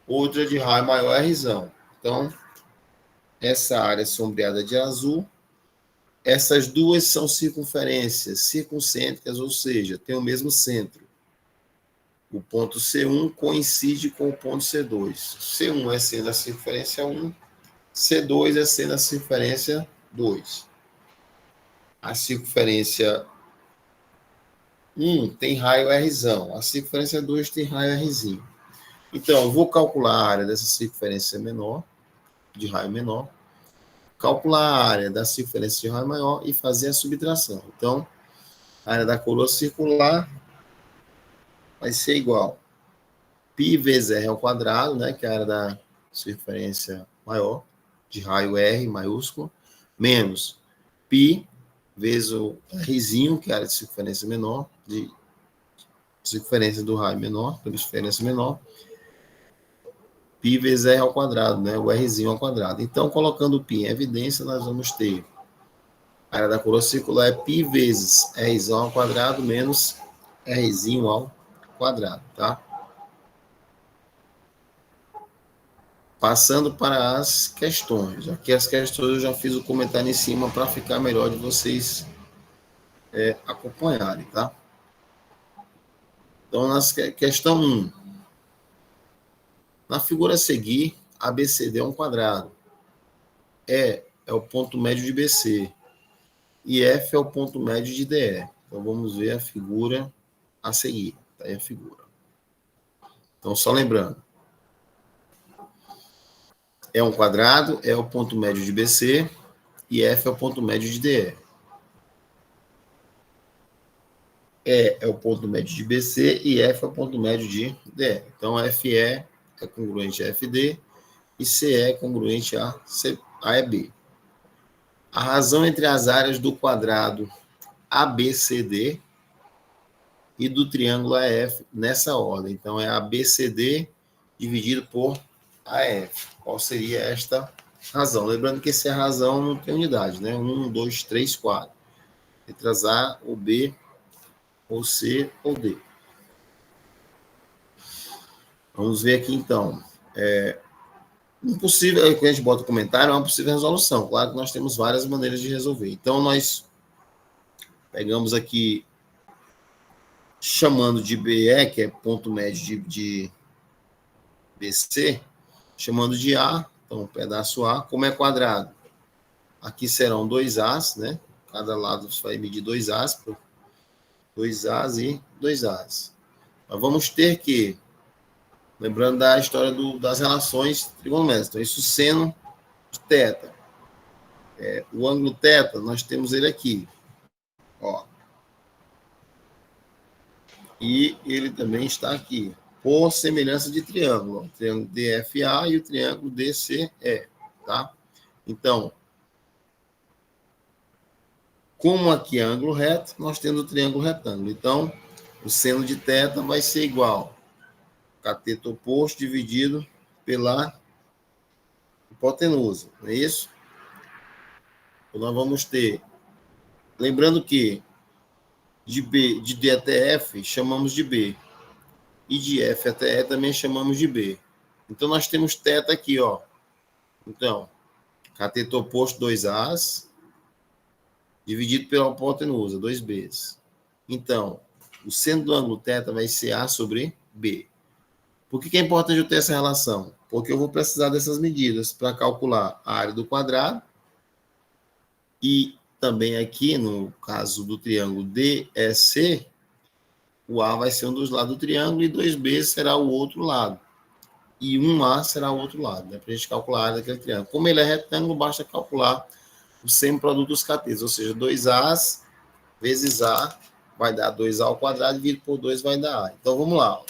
outra de raio maior, Rzão. Então, essa área sombreada de azul, essas duas são circunferências circuncêntricas, ou seja, tem o mesmo centro. O ponto C1 coincide com o ponto C2. C1 é sendo a circunferência 1, C2 é sendo a circunferência 2. A circunferência 1 tem raio Rzão, a circunferência 2 tem raio Rzinho. Então, eu vou calcular a área dessa circunferência menor, de raio menor, calcular a área da circunferência de raio maior e fazer a subtração. Então, a área da coroa circular vai ser igual π vezes r ao quadrado, né, que é a área da circunferência maior, de raio R maiúsculo, menos π vezes o Rzinho, que é a área de circunferência menor, de circunferência do raio menor, pela circunferência menor, π vezes r ao quadrado, né, o Rzinho ao quadrado. Então, colocando o π em evidência, nós vamos ter a área da coroa circular é π vezes Rzão ao quadrado menos Rzinho ao quadrado, tá? Passando para as questões. Aqui as questões eu já fiz o comentário em cima para ficar melhor de vocês acompanharem, tá? Então, questão 1. Na figura a seguir, ABCD é um quadrado. E é o ponto médio de BC. E F é o ponto médio de DE. Então, vamos ver a figura a seguir. Tá aí a figura. Então, só lembrando. É um quadrado, é o ponto médio de BC, e F é o ponto médio de DE. E é o ponto médio de BC e F é o ponto médio de DE. Então, FE é congruente a FD e CE é congruente a EB. A razão entre as áreas do quadrado ABCD e do triângulo AF nessa ordem. Então, é ABCD dividido por AF. Qual seria esta razão? Lembrando que essa é a razão não tem unidade, né? 1, 2, 3, 4. Letras A ou B, ou C ou D. Vamos ver aqui, então. Impossível, quando a gente bota o comentário, é uma possível resolução. Claro que nós temos várias maneiras de resolver. Então, nós pegamos aqui, chamando de BE, que é ponto médio de BC, chamando de A, então, pedaço A, como é quadrado. Aqui serão 2 As, né? Cada lado vai medir 2 As, 2 As e 2 As. Nós vamos ter que Lembrando da história das relações trigonométricas. Então, isso seno de θ. O ângulo θ, nós temos ele aqui. Ó. E ele também está aqui, por semelhança de triângulo. O triângulo DFA e o triângulo DCE. Tá? Então, como aqui é ângulo reto, nós temos o triângulo retângulo. Então, o seno de θ vai ser igual a cateto oposto dividido pela hipotenusa. Não é isso? Então, nós vamos ter... Lembrando que de D até F chamamos de B. E de F até E também chamamos de B. Então, nós temos θ aqui, ó. Então, cateto oposto 2As dividido pela hipotenusa, 2Bs. Então, o seno do ângulo θ vai ser A sobre B. Por que é importante eu ter essa relação? Porque eu vou precisar dessas medidas para calcular a área do quadrado e também aqui, no caso do triângulo DEC, o A vai ser um dos lados do triângulo e 2B será o outro lado. E 1A será o outro lado, né? Para a gente calcular a área daquele triângulo. Como ele é retângulo, basta calcular o semiproduto dos catetos, ou seja, 2As vezes A vai dar 2A ao quadrado, dividido por 2 vai dar A. Então, vamos lá.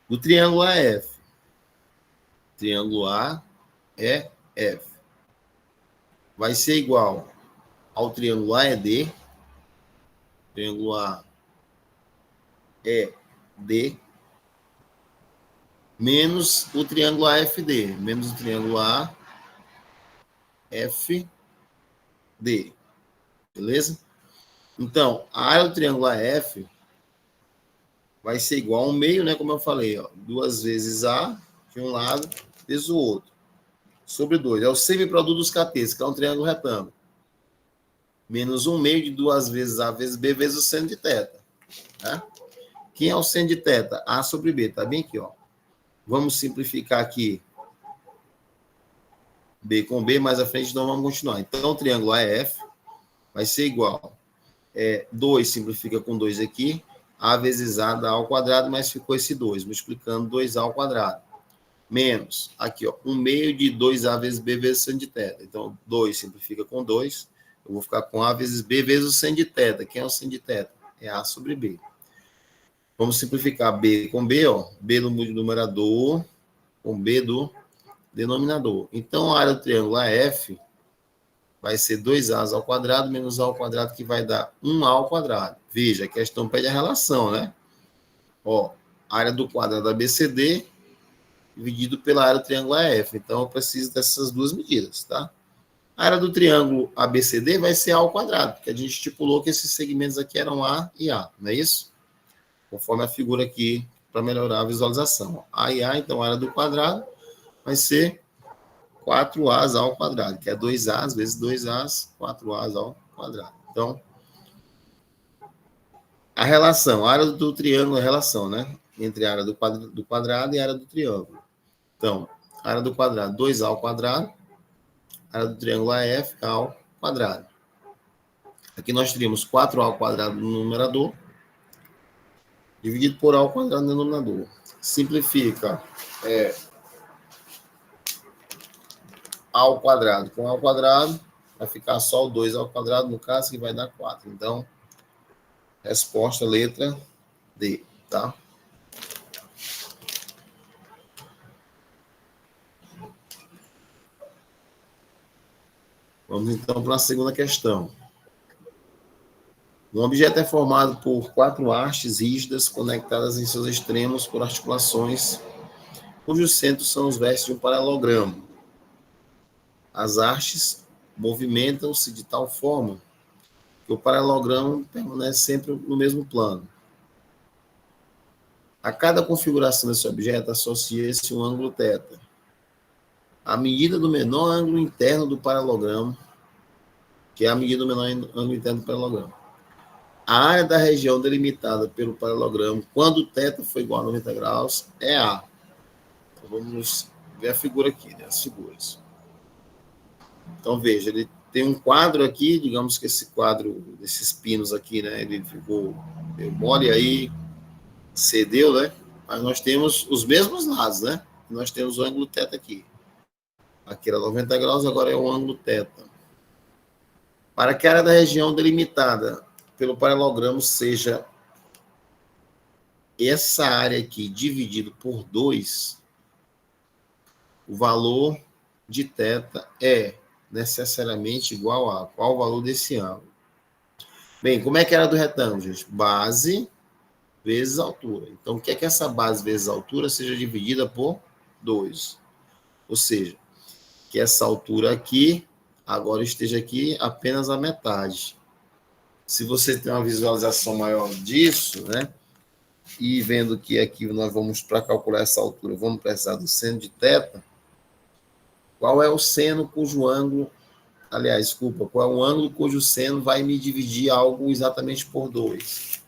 O triângulo AF. Triângulo AEF. Vai ser igual ao triângulo AED. Triângulo AED. Menos o triângulo AFD. Menos o triângulo AFD. Beleza? Então, a área do triângulo AF vai ser igual a um meio, né? Como eu falei, ó, 2 vezes A de um lado, vezes o outro. Sobre 2. É o semiproduto dos catetos, que é um triângulo retângulo. Menos 1 meio de 2 vezes A vezes B vezes o seno de θ. Tá? Quem é o seno de θ? A sobre B. Tá bem aqui, ó. Vamos simplificar aqui. B com B, mais à frente então vamos continuar. Então, o triângulo AF vai ser igual. 2 simplifica com 2 aqui. A vezes A dá A ao quadrado, mas ficou esse 2, multiplicando 2A ao quadrado. Menos, aqui, ó, 1 meio de 2A vezes B vezes seno de θ. Então, 2 simplifica com 2. Eu vou ficar com A vezes B vezes o seno de θ. Quem é o seno de θ? É A sobre B. Vamos simplificar B com B, ó. B no numerador com B do denominador. Então, a área do triângulo AF vai ser 2As ao quadrado menos A ao quadrado, que vai dar 1A ao quadrado. Veja, a questão pede a relação, né? Ó, área do quadrado ABCD dividido pela área do triângulo AF. Então, eu preciso dessas duas medidas, tá? A área do triângulo ABCD vai ser A ao quadrado, porque a gente estipulou que esses segmentos aqui eram A e A, não é isso? Conforme a figura aqui, para melhorar a visualização. A e A, então, a área do quadrado vai ser 4As ao quadrado, que é 2As vezes 2As, 4As ao quadrado. Então, a relação, a área do triângulo é a relação, né? Entre a área do quadrado e a área do triângulo. Então, a área do quadrado, 2A ao quadrado, a área do triângulo AF ao quadrado. Aqui nós teríamos 4A ao quadrado no numerador, dividido por A ao quadrado no denominador. Simplifica A ao quadrado com A ao quadrado, vai ficar só o 2 ao quadrado, no caso, que vai dar 4. Então, resposta, letra D, tá? Vamos, então, para a segunda questão. Um objeto é formado por 4 hastes rígidas conectadas em seus extremos por articulações cujos centros são os vértices de um paralelogramo. As hastes movimentam-se de tal forma que o paralelogramo permanece sempre no mesmo plano. A cada configuração desse objeto associa-se um ângulo θ. A medida do menor ângulo interno do paralelogramo, que é a medida do menor ângulo interno do paralelogramo. A área da região delimitada pelo paralelogramo, quando o θ for igual a 90 graus, é A. Então, vamos ver a figura aqui, né? As figuras. Então, veja, ele tem um quadro aqui, digamos que esse quadro, desses pinos aqui, né? Ele ficou meio mole, aí cedeu, né? Mas nós temos os mesmos lados, né? Nós temos o ângulo θ aqui. Aqui era 90 graus, agora é o ângulo θ. Para que a área da região delimitada pelo paralelogramo seja essa área aqui dividido por 2, o valor de θ é necessariamente igual a qual o valor desse ângulo? Bem, como é que era do retângulo, gente? Base vezes altura. Então, o que é que essa base vezes altura seja dividida por 2? Ou seja, que essa altura aqui agora esteja aqui apenas a metade. Se você tem uma visualização maior disso, né? E vendo que aqui nós vamos, para calcular essa altura, vamos precisar do seno de θ, qual é o seno cujo ângulo, aliás, desculpa, qual é o ângulo cujo seno vai me dividir algo exatamente por 2?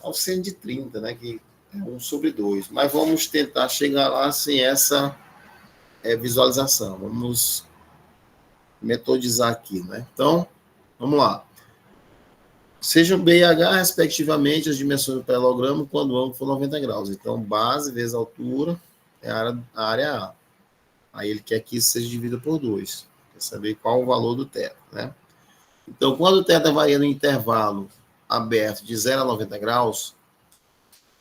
É o seno de 30, né, que é 1 sobre 2. Mas vamos tentar chegar lá sem essa visualização. Vamos metodizar aqui, né? Então, vamos lá. Sejam B e H, respectivamente, as dimensões do paralelogramo quando o ângulo for 90 graus. Então, base vezes altura é a área A. Aí ele quer que isso seja dividido por 2. Quer saber qual o valor do θ, né? Então, quando o θ varia no intervalo aberto de 0 a 90 graus,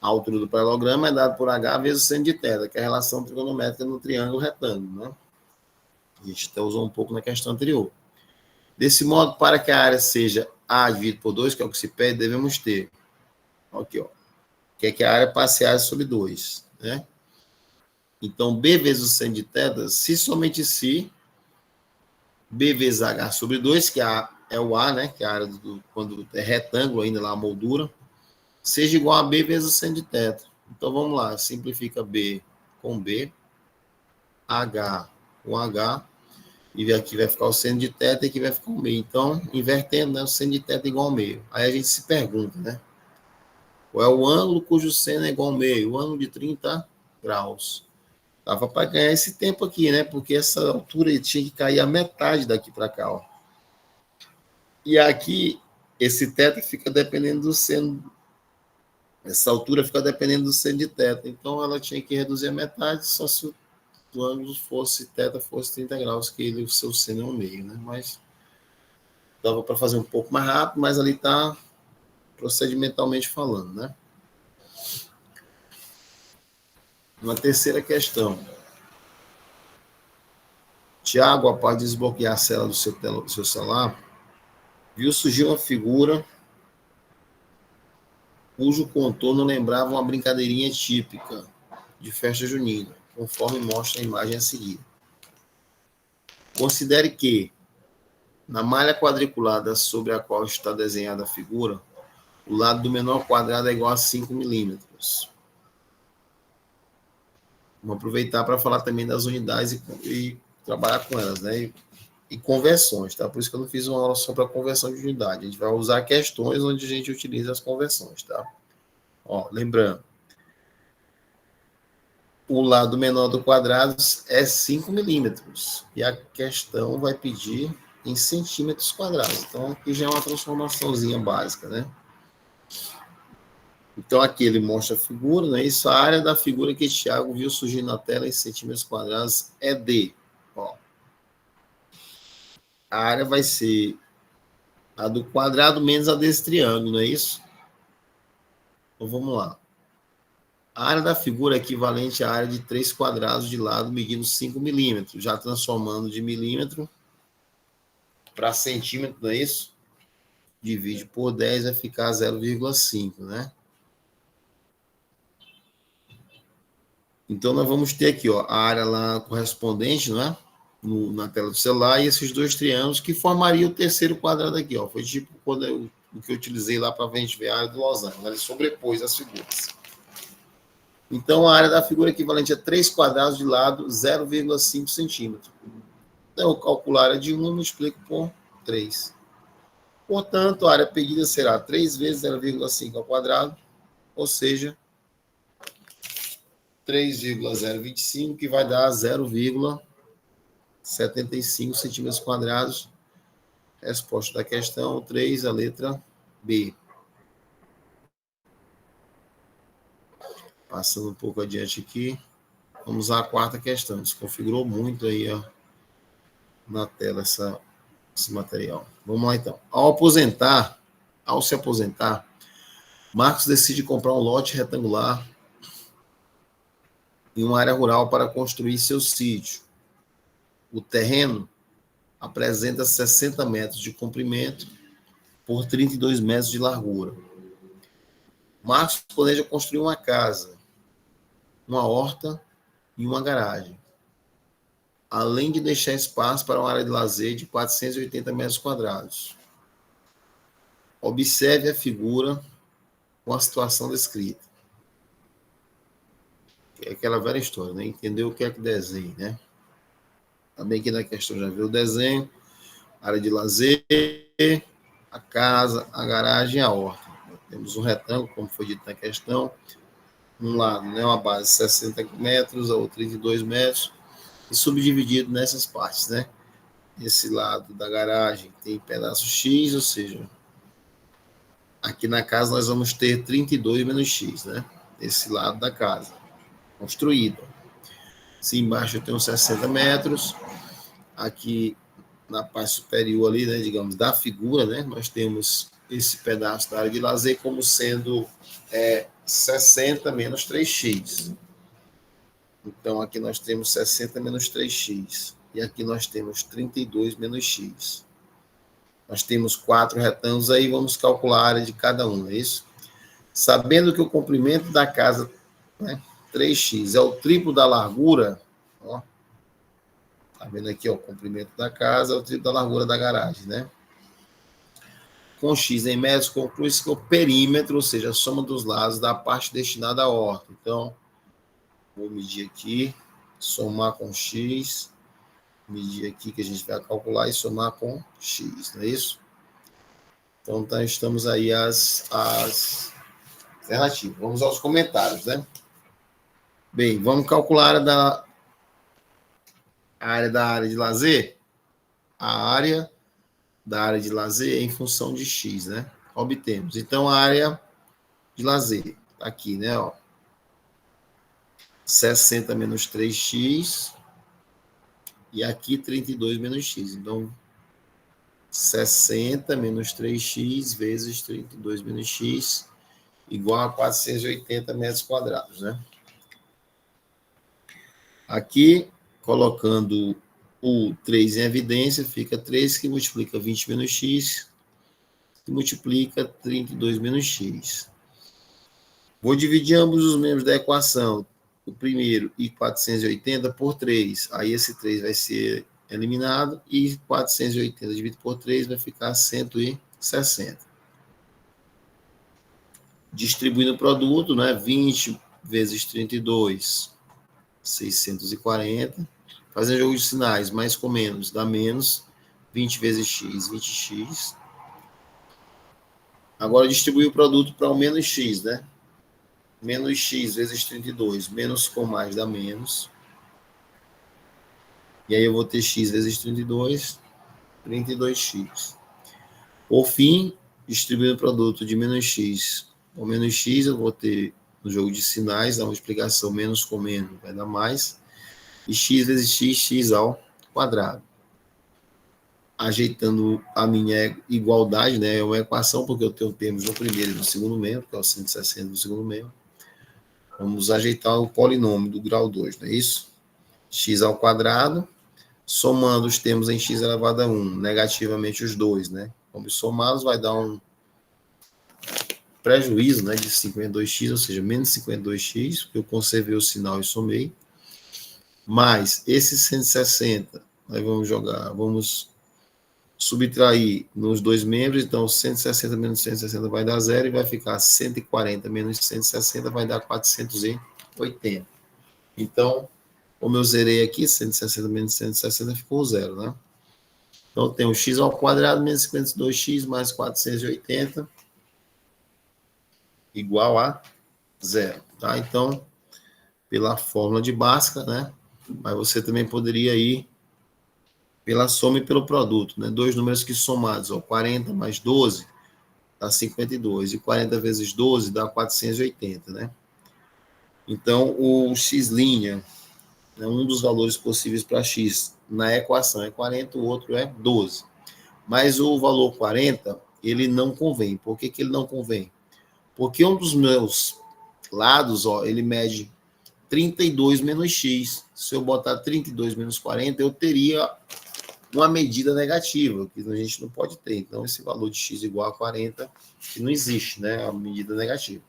a altura do paralelogramo é dada por H vezes o seno de θ, que é a relação trigonométrica no triângulo retângulo, né? A gente até usou um pouco na questão anterior. Desse modo, para que a área seja A dividido por 2, que é o que se pede, devemos ter, aqui, ó, que é que a área passe A sobre 2, né? Então, B vezes o seno de θ, se somente se B vezes H sobre 2, que é o A, né? Que é a área quando é retângulo ainda lá a moldura, seja igual a B vezes o seno de θ. Então, vamos lá, simplifica B com B, H com H, e aqui vai ficar o seno de θ e aqui vai ficar o meio. Então, invertendo, né, o seno de θ é igual ao meio. Aí a gente se pergunta, né? Qual é o ângulo cujo seno é igual ao meio? O ângulo de 30 graus. Dava para ganhar esse tempo aqui, né? Porque essa altura tinha que cair a metade daqui para cá, ó. E aqui, esse θ fica dependendo do seno. Essa altura fica dependendo do seno de θ. Então, ela tinha que reduzir a metade só se o ângulo fosse, θ fosse 30 graus, que ele, o seu seno é um meio, né? Mas dava para fazer um pouco mais rápido, mas ali está procedimentalmente falando, né? Uma terceira questão. Tiago, após desbloquear a cela do seu celular, viu surgir uma figura cujo contorno lembrava uma brincadeirinha típica de festa junina, conforme mostra a imagem a seguir. Considere que, na malha quadriculada sobre a qual está desenhada a figura, o lado do menor quadrado é igual a 5 milímetros. Vamos aproveitar para falar também das unidades e trabalhar com elas, né? E conversões, tá? Por isso que eu não fiz uma aula só para conversão de unidade. A gente vai usar questões onde a gente utiliza as conversões, tá? Ó, lembrando, o lado menor do quadrado é 5 milímetros. E a questão vai pedir em centímetros quadrados. Então, aqui já é uma transformaçãozinha básica, né? Então, aqui ele mostra a figura, né? Isso, a área da figura que Thiago viu surgir na tela em centímetros quadrados é D. Ó. A área vai ser a do quadrado menos a desse triângulo, não é isso? Então, vamos lá. A área da figura é equivalente à área de 3 quadrados de lado, medindo 5 milímetros, já transformando de milímetro para centímetro, não é isso? Divide por 10, vai ficar 0,5, né? Então, nós vamos ter aqui, ó, a área lá correspondente, não é? Na tela do celular, e esses dois triângulos que formariam o terceiro quadrado aqui, ó. Foi tipo o que eu utilizei lá para a gente ver a área do losango, né? Ele sobrepôs as figuras. Então, a área da figura é equivalente a 3 quadrados de lado, 0,5 centímetros. Então, eu calculo a área de 1 e multiplico por 3. Portanto, a área pedida será 3 vezes 0,5 ao quadrado, ou seja, 3,025, que vai dar 0,75 centímetros quadrados. Resposta da questão 3, a letra B. Passando um pouco adiante aqui, vamos à quarta questão. Desconfigurou muito aí ó, na tela esse material. Vamos lá então. Ao se aposentar, Marcos decide comprar um lote retangular em uma área rural para construir seu sítio. O terreno apresenta 60 metros de comprimento por 32 metros de largura. Marcos planeja construir uma casa, uma horta e uma garagem, além de deixar espaço para uma área de lazer de 480 metros quadrados. Observe a figura com a situação descrita. É aquela velha história, né? Entender o que é que desenha, né? Também aqui na questão já viu o desenho, área de lazer, a casa, a garagem e a horta. Temos um retângulo, como foi dito na questão, um lado, né, uma base de 60 metros, a outra 32 metros, e subdividido nessas partes, né? Esse lado da garagem tem pedaço X, ou seja, aqui na casa nós vamos ter 32 menos X, né? Esse lado da casa, construído. Se embaixo eu tenho 60 metros, aqui na parte superior ali, né, digamos, da figura, né, nós temos esse pedaço da área de lazer como sendo 60 menos 3x. Então, aqui nós temos 60 menos 3x. E aqui nós temos 32 menos x. Nós temos 4 retângulos aí, vamos calcular a área de cada um, é isso? Sabendo que o comprimento da casa, né, 3x, é o triplo da largura, ó, tá vendo aqui, ó, o comprimento da casa é o triplo da largura da garagem, né? Com x em metros, conclui-se que o perímetro, ou seja, a soma dos lados da parte destinada à horta. Então, vou medir aqui, somar com x, medir aqui que a gente vai calcular e somar com x, não é isso? Então, estamos aí as alternativas. Vamos aos comentários, né? Bem, vamos calcular a área da área de lazer? A área da área de lazer em função de x, né? Obtemos. Então, a área de lazer, tá aqui, né? Ó, 60 menos 3x e aqui 32 menos x. Então, 60 menos 3x vezes 32 menos x igual a 480 metros quadrados, né? Aqui, colocando o 3 em evidência, fica 3 que multiplica 20 menos x, que multiplica 32 menos x. Vou dividir ambos os membros da equação, o primeiro e 480 por 3. Aí esse 3 vai ser eliminado e 480 dividido por 3 vai ficar 160. Distribuindo o produto, né? 20 vezes 32, 640. Fazendo jogo de sinais, mais com menos, dá menos. 20 vezes x, 20x. Agora distribuir o produto para o menos x, né? Menos x vezes 32, menos com mais dá menos. E aí eu vou ter x vezes 32, 32x. Por fim, distribuindo o produto de menos x ou menos x, eu vou ter no jogo de sinais, a multiplicação menos com menos vai dar mais. E x vezes x, x ao quadrado. Ajeitando a minha igualdade, né? É uma equação, porque eu tenho termos no primeiro e no segundo membro, que é o 160 do segundo membro. Vamos ajeitar o polinômio do grau 2, não é isso? X ao quadrado, somando os termos em x elevado a 1, negativamente os dois, né? Vamos somá-los, vai dar um prejuízo, né, de 52x, ou seja, menos 52x, porque eu conservei o sinal e somei, mais esse 160, nós vamos subtrair nos dois membros, então 160 menos 160 vai dar 0 e vai ficar 140 menos 160 vai dar 480. Então, como eu zerei aqui, 160 menos 160 ficou 0, né? Então, tem o x ao quadrado menos 52x mais 480 igual a 0, tá? Então, pela fórmula de Bhaskara, né? Mas você também poderia ir pela soma e pelo produto, né? Dois números que somados, ó, 40 mais 12 dá 52, e 40 vezes 12 dá 480, né? Então, o x', né, um dos valores possíveis para x na equação é 40, o outro é 12. Mas o valor 40, ele não convém. Por que ele não convém? Porque um dos meus lados, ó, ele mede 32 menos x. Se eu botar 32 menos 40, eu teria uma medida negativa, que a gente não pode ter. Então, esse valor de x igual a 40, que não existe, né? A medida negativa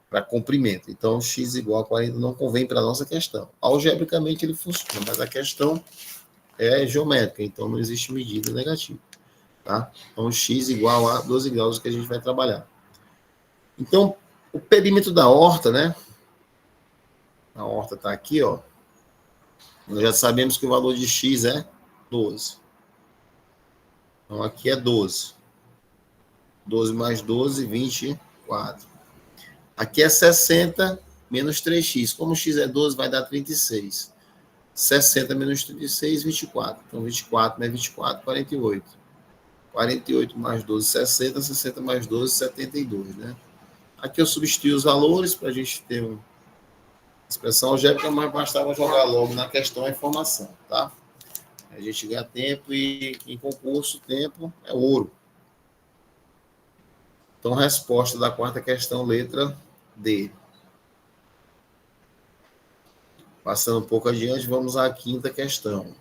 para comprimento. Então, x igual a 40 não convém para a nossa questão. Algebricamente ele funciona, mas a questão é geométrica, então não existe medida negativa. Tá? Então, x igual a 12 graus que a gente vai trabalhar. Então, o perímetro da horta, né? A horta está aqui, ó. Nós já sabemos que o valor de x é 12. Então, aqui é 12. 12 mais 12, 24. Aqui é 60 menos 3x. Como x é 12, vai dar 36. 60 menos 36, 24. Então, 24 mais 24, 48. 48 mais 12, 60. 60 mais 12, 72, né? Aqui eu substituí os valores para a gente ter uma expressão algébrica, mas bastava jogar logo na questão a informação, tá? A gente ganha tempo e em concurso, tempo é ouro. Então, resposta da quarta questão, letra D. Passando um pouco adiante, vamos à quinta questão.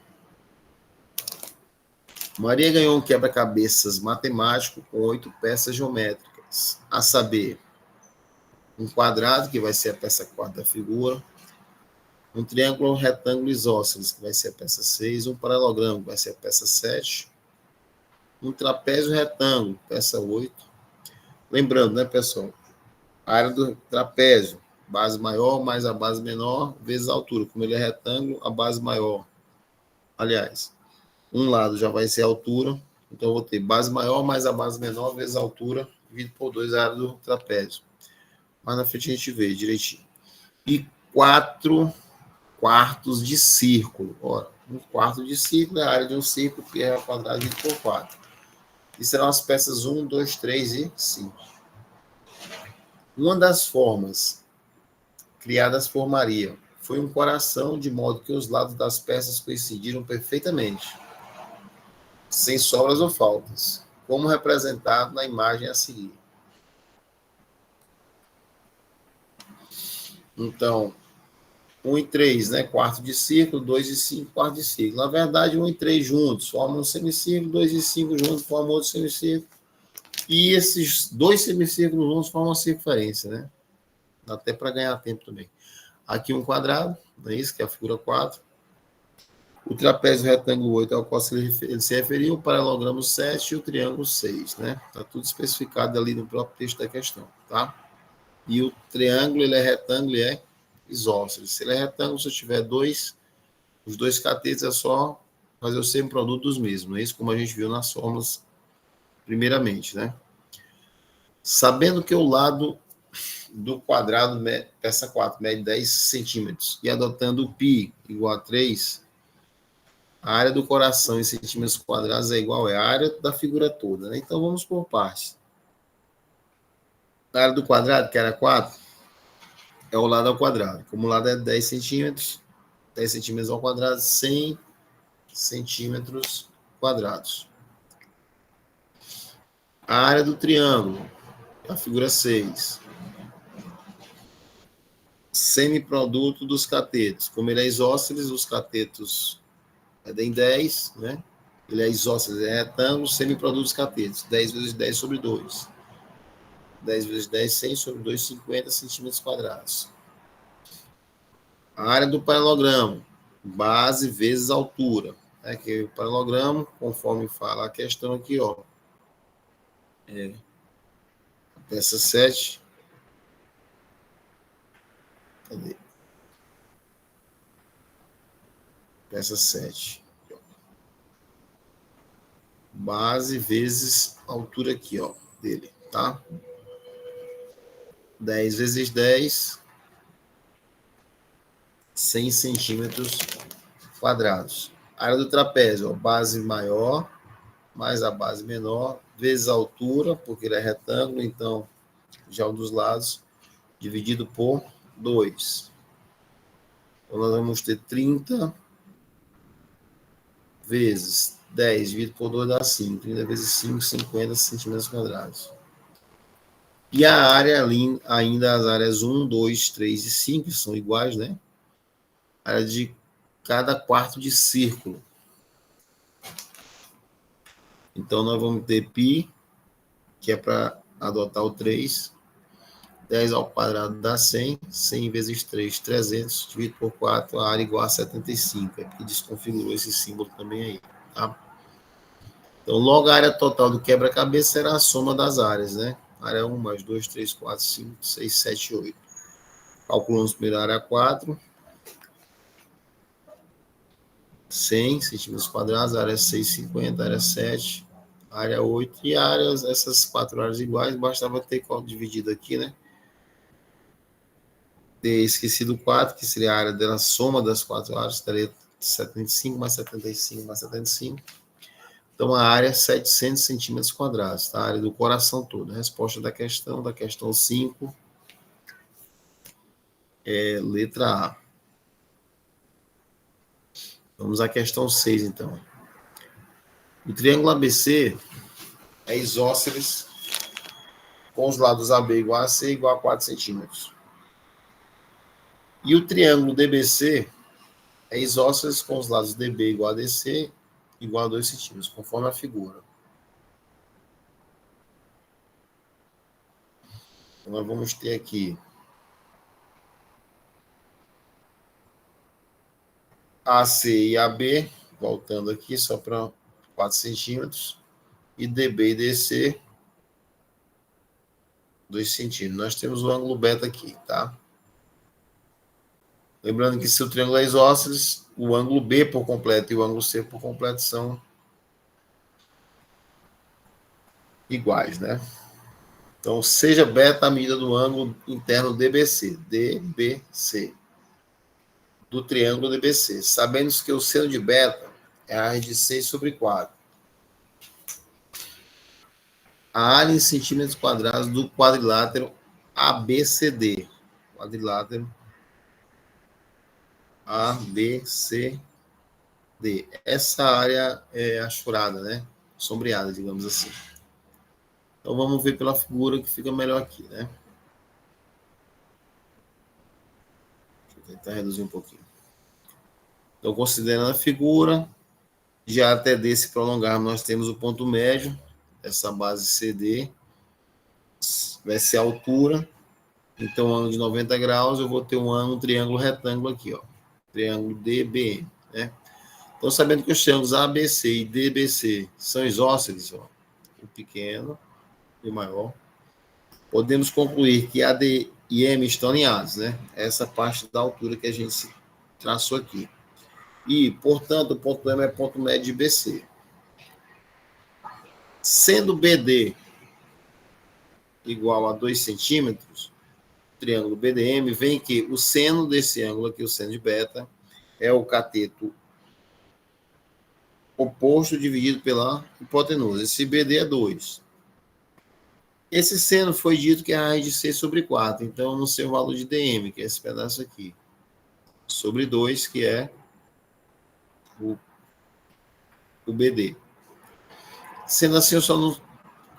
Maria ganhou um quebra-cabeças matemático com 8 peças geométricas, a saber, um quadrado, que vai ser a peça 4 da figura, um triângulo retângulo isósceles, que vai ser a peça 6, um paralelogramo, que vai ser a peça 7, um trapézio retângulo, peça 8. Lembrando, né, pessoal? A área do trapézio, base maior mais a base menor, vezes a altura. Como ele é retângulo, a base maior. Aliás, um lado já vai ser a altura, então eu vou ter base maior mais a base menor vezes a altura, dividido por 2 a área do trapézio. Mais na frente a gente vê direitinho. E 4 quartos de círculo. Ora, um quarto de círculo é a área de um círculo, que é ao quadrado dividido por 4. E serão as peças 1, 2, 3 e 5. Uma das formas criadas por Maria foi um coração, de modo que os lados das peças coincidiram perfeitamente, sem sobras ou faltas, como representado na imagem a seguir. Então, 1 e 3, né? Quarto de círculo, 2 e 5, quarto de círculo. Na verdade, 1 e 3 juntos formam um semicírculo, 2 e 5 juntos formam outro semicírculo. E esses dois semicírculos juntos formam uma circunferência, né? Dá até para ganhar tempo também. Aqui um quadrado, não é isso? Que é a figura 4. O trapézio retângulo 8 ao qual ele se referiu, o paralelogramo 7 e o triângulo 6, né? Está tudo especificado ali no próprio texto da questão, tá? E o triângulo, ele é retângulo e é isósceles. Se ele é retângulo, se eu tiver os dois catetos é só fazer o semiproduto dos mesmos, é isso como a gente viu nas fórmulas primeiramente, né? Sabendo que o lado do quadrado, peça 4, mede 10 centímetros, e adotando o π igual a 3, a área do coração em centímetros quadrados é igual à área da figura toda, né? Então, vamos por partes. A área do quadrado, que era 4, é o lado ao quadrado. Como o lado é 10 centímetros, 10 centímetros ao quadrado, 100 centímetros quadrados. A área do triângulo, a figura 6. Semiproduto dos catetos. Como ele é isósceles, os catetos em 10, né? Ele é isósceles, é retângulo, semiproduto dos catetos. 10 vezes 10 sobre 2. 10 vezes 10, 100 sobre 2, 50 centímetros quadrados. A área do paralelogramo, base vezes altura. É que o paralelogramo, conforme fala a questão aqui, ó, a peça 7. Cadê? Peça 7. Base vezes altura aqui, ó, dele, tá? 10 vezes 10, 100 centímetros quadrados. A área do trapézio, ó, base maior mais a base menor, vezes a altura, porque ele é retângulo, então já um dos lados, dividido por 2. Então, nós vamos ter 30 vezes 10 dividido por 2 dá 5. 30 vezes 5, 50 centímetros quadrados. E a área, ainda as áreas 1, 2, 3 e 5 são iguais, né? A área de cada quarto de círculo. Então, nós vamos ter π, que é para adotar o 3. 10 ao quadrado dá 100. 100 vezes 3, 300. Dividido por 4, a área igual a 75. É porque desconfigurou esse símbolo também aí, tá? Então, logo a área total do quebra-cabeça será a soma das áreas, né? Área 1 mais 2, 3, 4, 5, 6, 7, 8. Calculamos primeiro a área 4. 100 centímetros quadrados, área 6,50, área 7, área 8. E áreas, essas 4 áreas iguais, bastava ter dividido aqui, né? Ter esquecido o 4, que seria a área da soma das 4 áreas, estaria 75 mais 75 mais 75. Então, a área é 700 centímetros quadrados, tá? A área do coração todo. A resposta da questão 5, é letra A. Vamos à questão 6, então. O triângulo ABC é isósceles com os lados AB igual a C igual a 4 centímetros. E o triângulo DBC é isósceles com os lados DB igual a DC igual a 2 centímetros, conforme a figura. Então, nós vamos ter aqui AC e AB, voltando aqui só para 4 centímetros, e DB e DC, 2 centímetros. Nós temos o ângulo beta aqui, tá? Lembrando que se o triângulo é isósceles, o ângulo B por completo e o ângulo C por completo são iguais, né? Então, seja beta a medida do ângulo interno DBC, do triângulo DBC. Sabendo que o seno de beta é a raiz de 6 sobre 4. A área em centímetros quadrados do quadrilátero ABCD. Quadrilátero ABCD. Essa área é achurada, né? Sombreada, digamos assim. Então, vamos ver pela figura que fica melhor aqui, né? Deixa eu tentar reduzir um pouquinho. Então, considerando a figura, já até D se prolongar, nós temos o ponto médio, essa base CD, vai ser a altura. Então, ângulo de 90 graus, eu vou ter um triângulo retângulo aqui, ó. Triângulo DBM, né? Então, sabendo que os triângulos ABC e DBC são isósceles, ó, o pequeno e o maior, podemos concluir que AD e M estão alinhados, né? Essa parte da altura que a gente traçou aqui. E, portanto, o ponto M é ponto médio de BC. Sendo BD igual a 2 centímetros, triângulo BDM, vem que o seno desse ângulo aqui, o seno de beta, é o cateto oposto dividido pela hipotenusa. Esse BD é 2. Esse seno foi dito que é a raiz de 6 sobre 4. Então, eu não sei o valor de DM, que é esse pedaço aqui. Sobre 2, que é o BD. Sendo assim, eu só não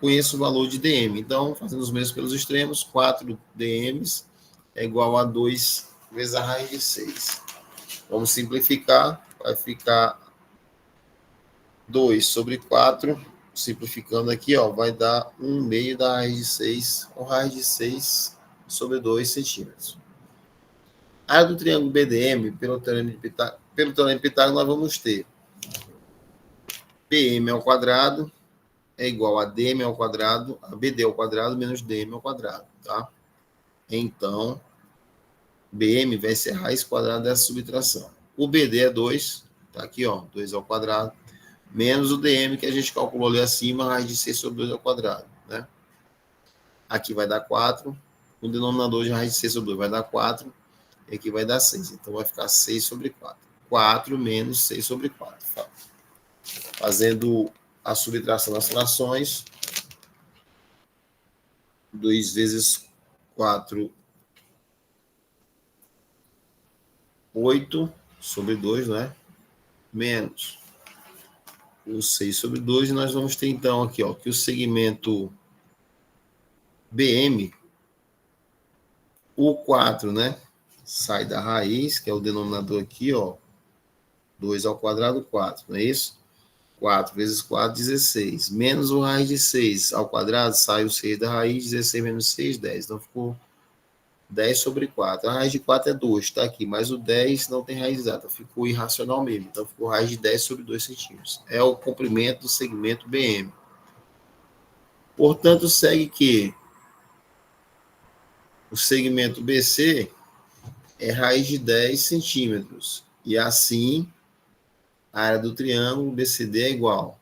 conheço o valor de DM. Então, fazendo os mesmos pelos extremos, 4 DMs é igual a 2 vezes a raiz de 6. Vamos simplificar. Vai ficar 2 sobre 4. Simplificando aqui, ó, vai dar 1 meio da raiz de 6, ou raiz de 6 sobre 2 centímetros. A área do triângulo BDM, pelo teorema de Pitágoras, nós vamos ter PM ao quadrado é igual a DM ao quadrado, a BD ao quadrado menos DM ao quadrado, tá? Então, BM vai ser a raiz quadrada dessa subtração. O BD é 2, tá aqui, ó, 2 ao quadrado, menos o DM que a gente calculou ali acima, a raiz de 6 sobre 2 ao quadrado, né? Aqui vai dar 4, o denominador de raiz de 6 sobre 2 vai dar 4, e aqui vai dar 6, então vai ficar 6 sobre 4. 4 menos 6 sobre 4. Tá? Fazendo a subtração das frações, 2 vezes 4 8 sobre 2, né? Menos o 6 sobre 2, e nós vamos ter, então, aqui, ó, que o segmento BM, o 4, né? Sai da raiz, que é o denominador aqui, ó. 2 ao quadrado, 4, não é isso? 4 vezes 4, 16. Menos o raiz de 6 ao quadrado, sai o 6 da raiz, 16 menos 6, 10. Então, ficou 10 sobre 4. A raiz de 4 é 2, está aqui, mas o 10 não tem raiz exata, ficou irracional mesmo. Então, ficou raiz de 10 sobre 2 centímetros. É o comprimento do segmento BM. Portanto, segue que o segmento BC é raiz de 10 centímetros. E assim, a área do triângulo BCD é igual.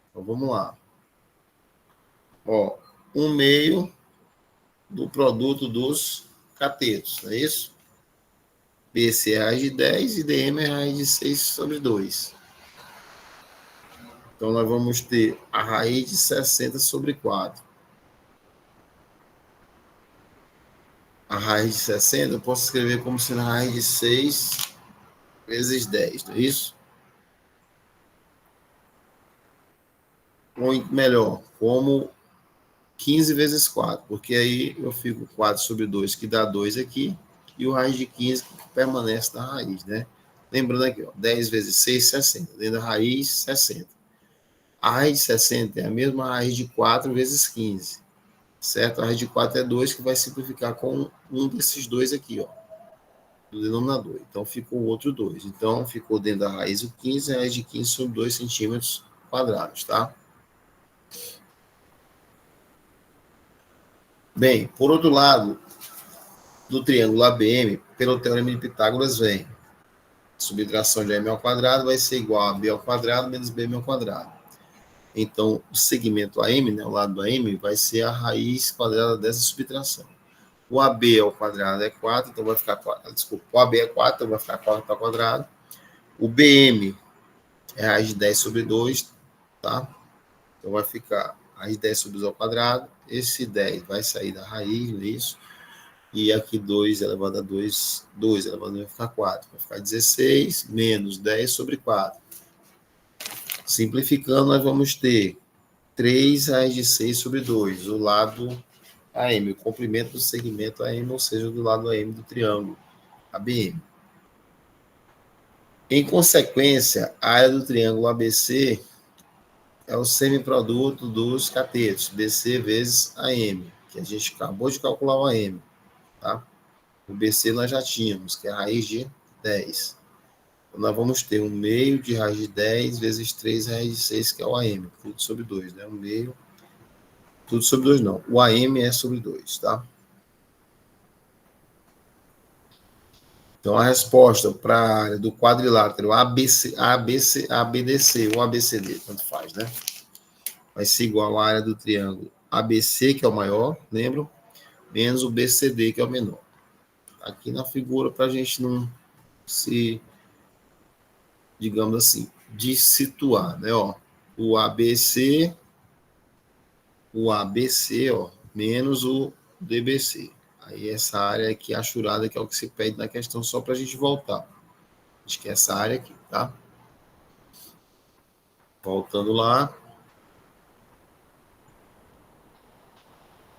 Então, vamos lá. Ó, 1/2 do produto dos catetos, não é isso? BC é raiz de 10 e DM é raiz de 6 sobre 2. Então, nós vamos ter a raiz de 60 sobre 4. A raiz de 60 eu posso escrever como sendo a raiz de 6 vezes 10, não é isso? Ou melhor, como 15 vezes 4, porque aí eu fico 4 sobre 2, que dá 2 aqui, e o raiz de 15 que permanece na raiz, né? Lembrando aqui, ó, 10 vezes 6, 60. Dentro da raiz, 60. A raiz de 60 é a mesma raiz de 4 vezes 15, certo? A raiz de 4 é 2, que vai simplificar com um desses dois aqui, ó, do denominador. Então, ficou o outro 2. Então, ficou dentro da raiz o 15, a raiz de 15 sobre 2 centímetros quadrados, tá? Bem, por outro lado, do triângulo ABM, pelo teorema de Pitágoras, vem subtração de AM ao quadrado vai ser igual a B ao quadrado menos BM ao quadrado. Então, o segmento AM, né, o lado do AM, vai ser a raiz quadrada dessa subtração. O AB ao quadrado é 4, então vai ficar 4. Desculpa, o AB é 4, então vai ficar 4 ao quadrado. O BM é a raiz de 10 sobre 2, tá? Então vai ficar a raiz de 10 sobre 2 ao quadrado. Esse 10 vai sair da raiz, isso. E aqui 2 elevado a 2, 2 elevado a 2 vai ficar 4. Vai ficar 16 menos 10 sobre 4. Simplificando, nós vamos ter 3 raiz de 6 sobre 2, o lado AM, o comprimento do segmento AM, ou seja, do lado AM do triângulo ABM. Em consequência, a área do triângulo ABC é o semiproduto dos catetos, BC vezes AM, que a gente acabou de calcular o AM, tá? O BC nós já tínhamos, que é a raiz de 10. Então, nós vamos ter 1/2 de raiz de 10 vezes 3 raiz de 6, que é o AM, tudo sobre 2, né? 1/2, tudo sobre 2 não. O AM é sobre 2, tá? Então, a resposta para a área do quadrilátero ABDC ou ABCD, tanto faz, né? Vai ser igual à área do triângulo ABC, que é o maior, lembram? Menos o BCD, que é o menor. Aqui na figura, para a gente não se, digamos assim, dessituar, né? Ó, o ABC, ó, menos o DBC. Aí essa área aqui, achurada, que é o que se pede na questão, só para a gente voltar. Acho que é essa área aqui, tá? Voltando lá.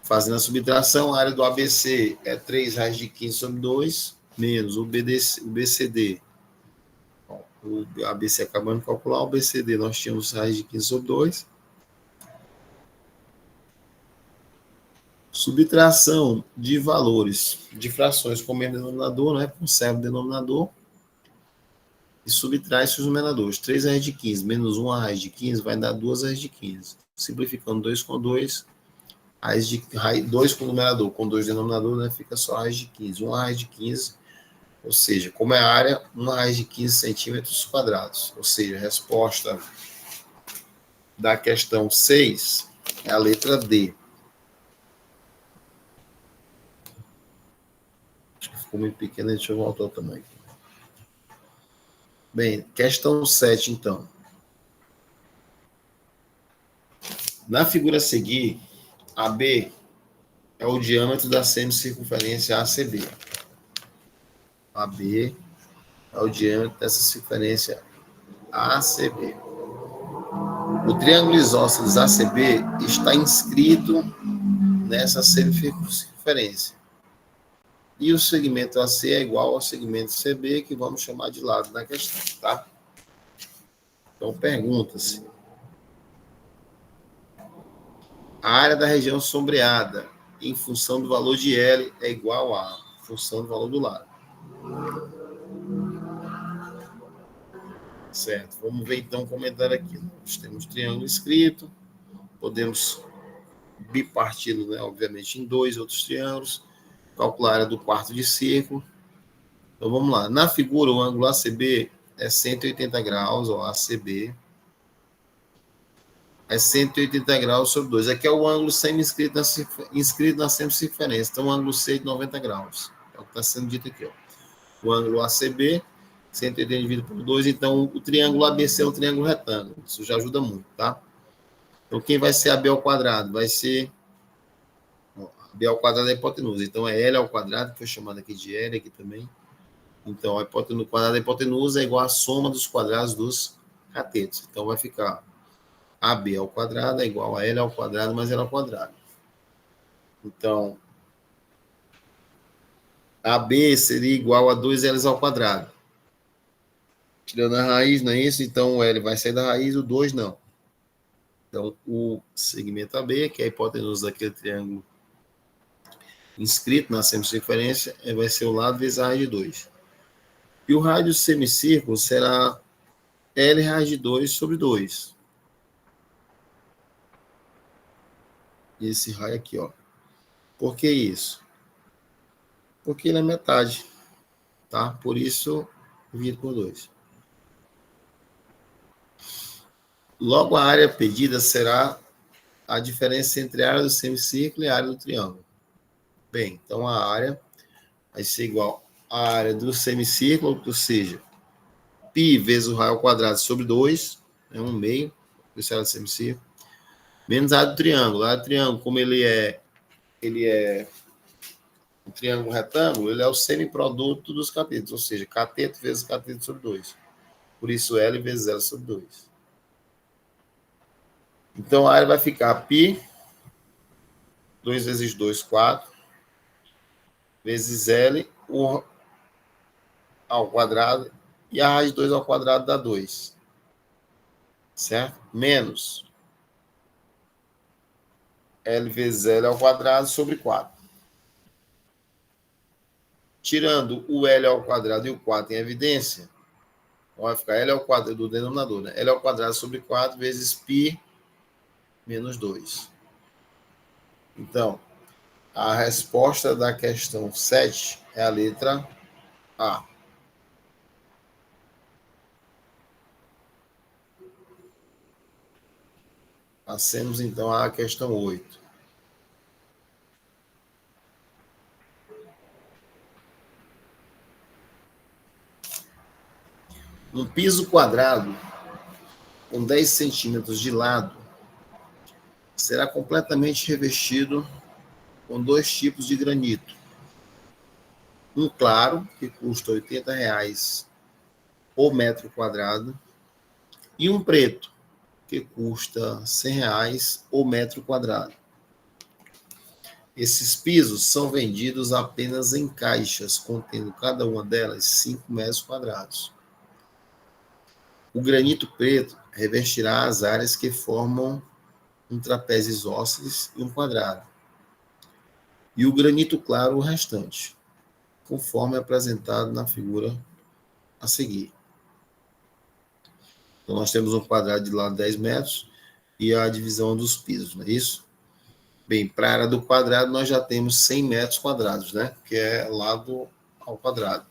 Fazendo a subtração, a área do ABC é 3 raiz de 15 sobre 2, menos o BCD. Bom, o ABC acabando de calcular, o BCD nós tínhamos raiz de 15 sobre 2. Subtração de valores de frações com o mesmo denominador, né? Conserva o denominador e subtrai-se os numeradores. 3 raiz de 15 menos 1 raiz de 15 vai dar 2 raiz de 15. Simplificando 2 com 2, raiz de 2 com numerador, com 2 denominador, né? Fica só raiz de 15. 1 raiz de 15, ou seja, como é a área, 1 raiz de 15 centímetros quadrados. Ou seja, a resposta da questão 6 é a letra D. Acho que ficou muito pequena, deixa eu voltar o tamanho. Bem, questão 7, então. Na figura a seguir, AB é o diâmetro da semicircunferência ACB. AB é o diâmetro dessa circunferência ACB. O triângulo isósceles ACB está inscrito nessa circunferência. E o segmento AC é igual ao segmento CB, que vamos chamar de lado na questão, tá? Então, pergunta-se: a área da região sombreada em função do valor de L é igual a função do valor do lado. Certo, vamos ver então o comentário aqui. Nós temos triângulo escrito, podemos biparti-lo, né, obviamente, em dois outros triângulos, calcular a área do quarto de círculo. Então vamos lá. Na figura, o ângulo ACB é 180 graus, ó, ACB é 180 graus sobre 2. Aqui é o ângulo semi-inscrito na semicircunferência. Então, o ângulo C é de 90 graus. É o que está sendo dito aqui, ó. O ângulo ACB, 180 dividido por 2. Então, o triângulo ABC é um triângulo retângulo. Isso já ajuda muito, tá? Então, quem vai ser AB ao quadrado? Vai ser... AB ao quadrado é a hipotenusa. Então, é L ao quadrado, que foi chamado aqui de L aqui também. Então, a hipotenusa, o quadrado da hipotenusa é igual à soma dos quadrados dos catetos. Então, vai ficar AB ao quadrado é igual a L ao quadrado mais L ao quadrado. Então, AB seria igual a 2L ao quadrado. Tirando a raiz, não é isso? Então, o L vai sair da raiz, o 2 não. Então, o segmento AB, que é a hipotenusa daquele triângulo inscrito na semicircunferência, vai ser o lado vezes a raiz de 2. E o raio do semicírculo será L raiz de 2 sobre 2. Esse raio aqui, ó. Por que isso? Porque ele é metade, tá? Por isso, dividido por 2. Logo, a área pedida será a diferença entre a área do semicírculo e a área do triângulo. Bem, então a área vai ser igual à área do semicírculo, ou seja, π vezes o raio ao quadrado sobre 2, é 1 meio, isso é a área do semicírculo, menos a área do triângulo. A área do triângulo, como ele é um triângulo retângulo, ele é o semiproduto dos catetos, ou seja, cateto vezes cateto sobre 2. Por isso, L vezes L sobre 2. Então, a área vai ficar π, 2 vezes 2, 4, vezes L ao quadrado, e a raiz de 2 ao quadrado dá 2. Certo? Menos L vezes L ao quadrado sobre 4. Tirando o L ao quadrado e o 4 em evidência, vai ficar L ao quadrado do denominador, né? L ao quadrado sobre 4 vezes π menos 2. Então, a resposta da questão 7 é a letra A. Passemos, então, à questão 8. Um piso quadrado com 10 centímetros de lado será completamente revestido com 2 tipos de granito. Um claro, que custa R$ 80,00 o metro quadrado, e um preto, que custa R$ 100,00 o metro quadrado. Esses pisos são vendidos apenas em caixas, contendo cada uma delas 5 metros quadrados. O granito preto revestirá as áreas que formam um trapézio isósceles e um quadrado. E o granito claro o restante, conforme apresentado na figura a seguir. Então, nós temos um quadrado de lado 10 metros e a divisão dos pisos, não é isso? Bem, para a área do quadrado, nós já temos 100 metros quadrados, né? Que é lado ao quadrado.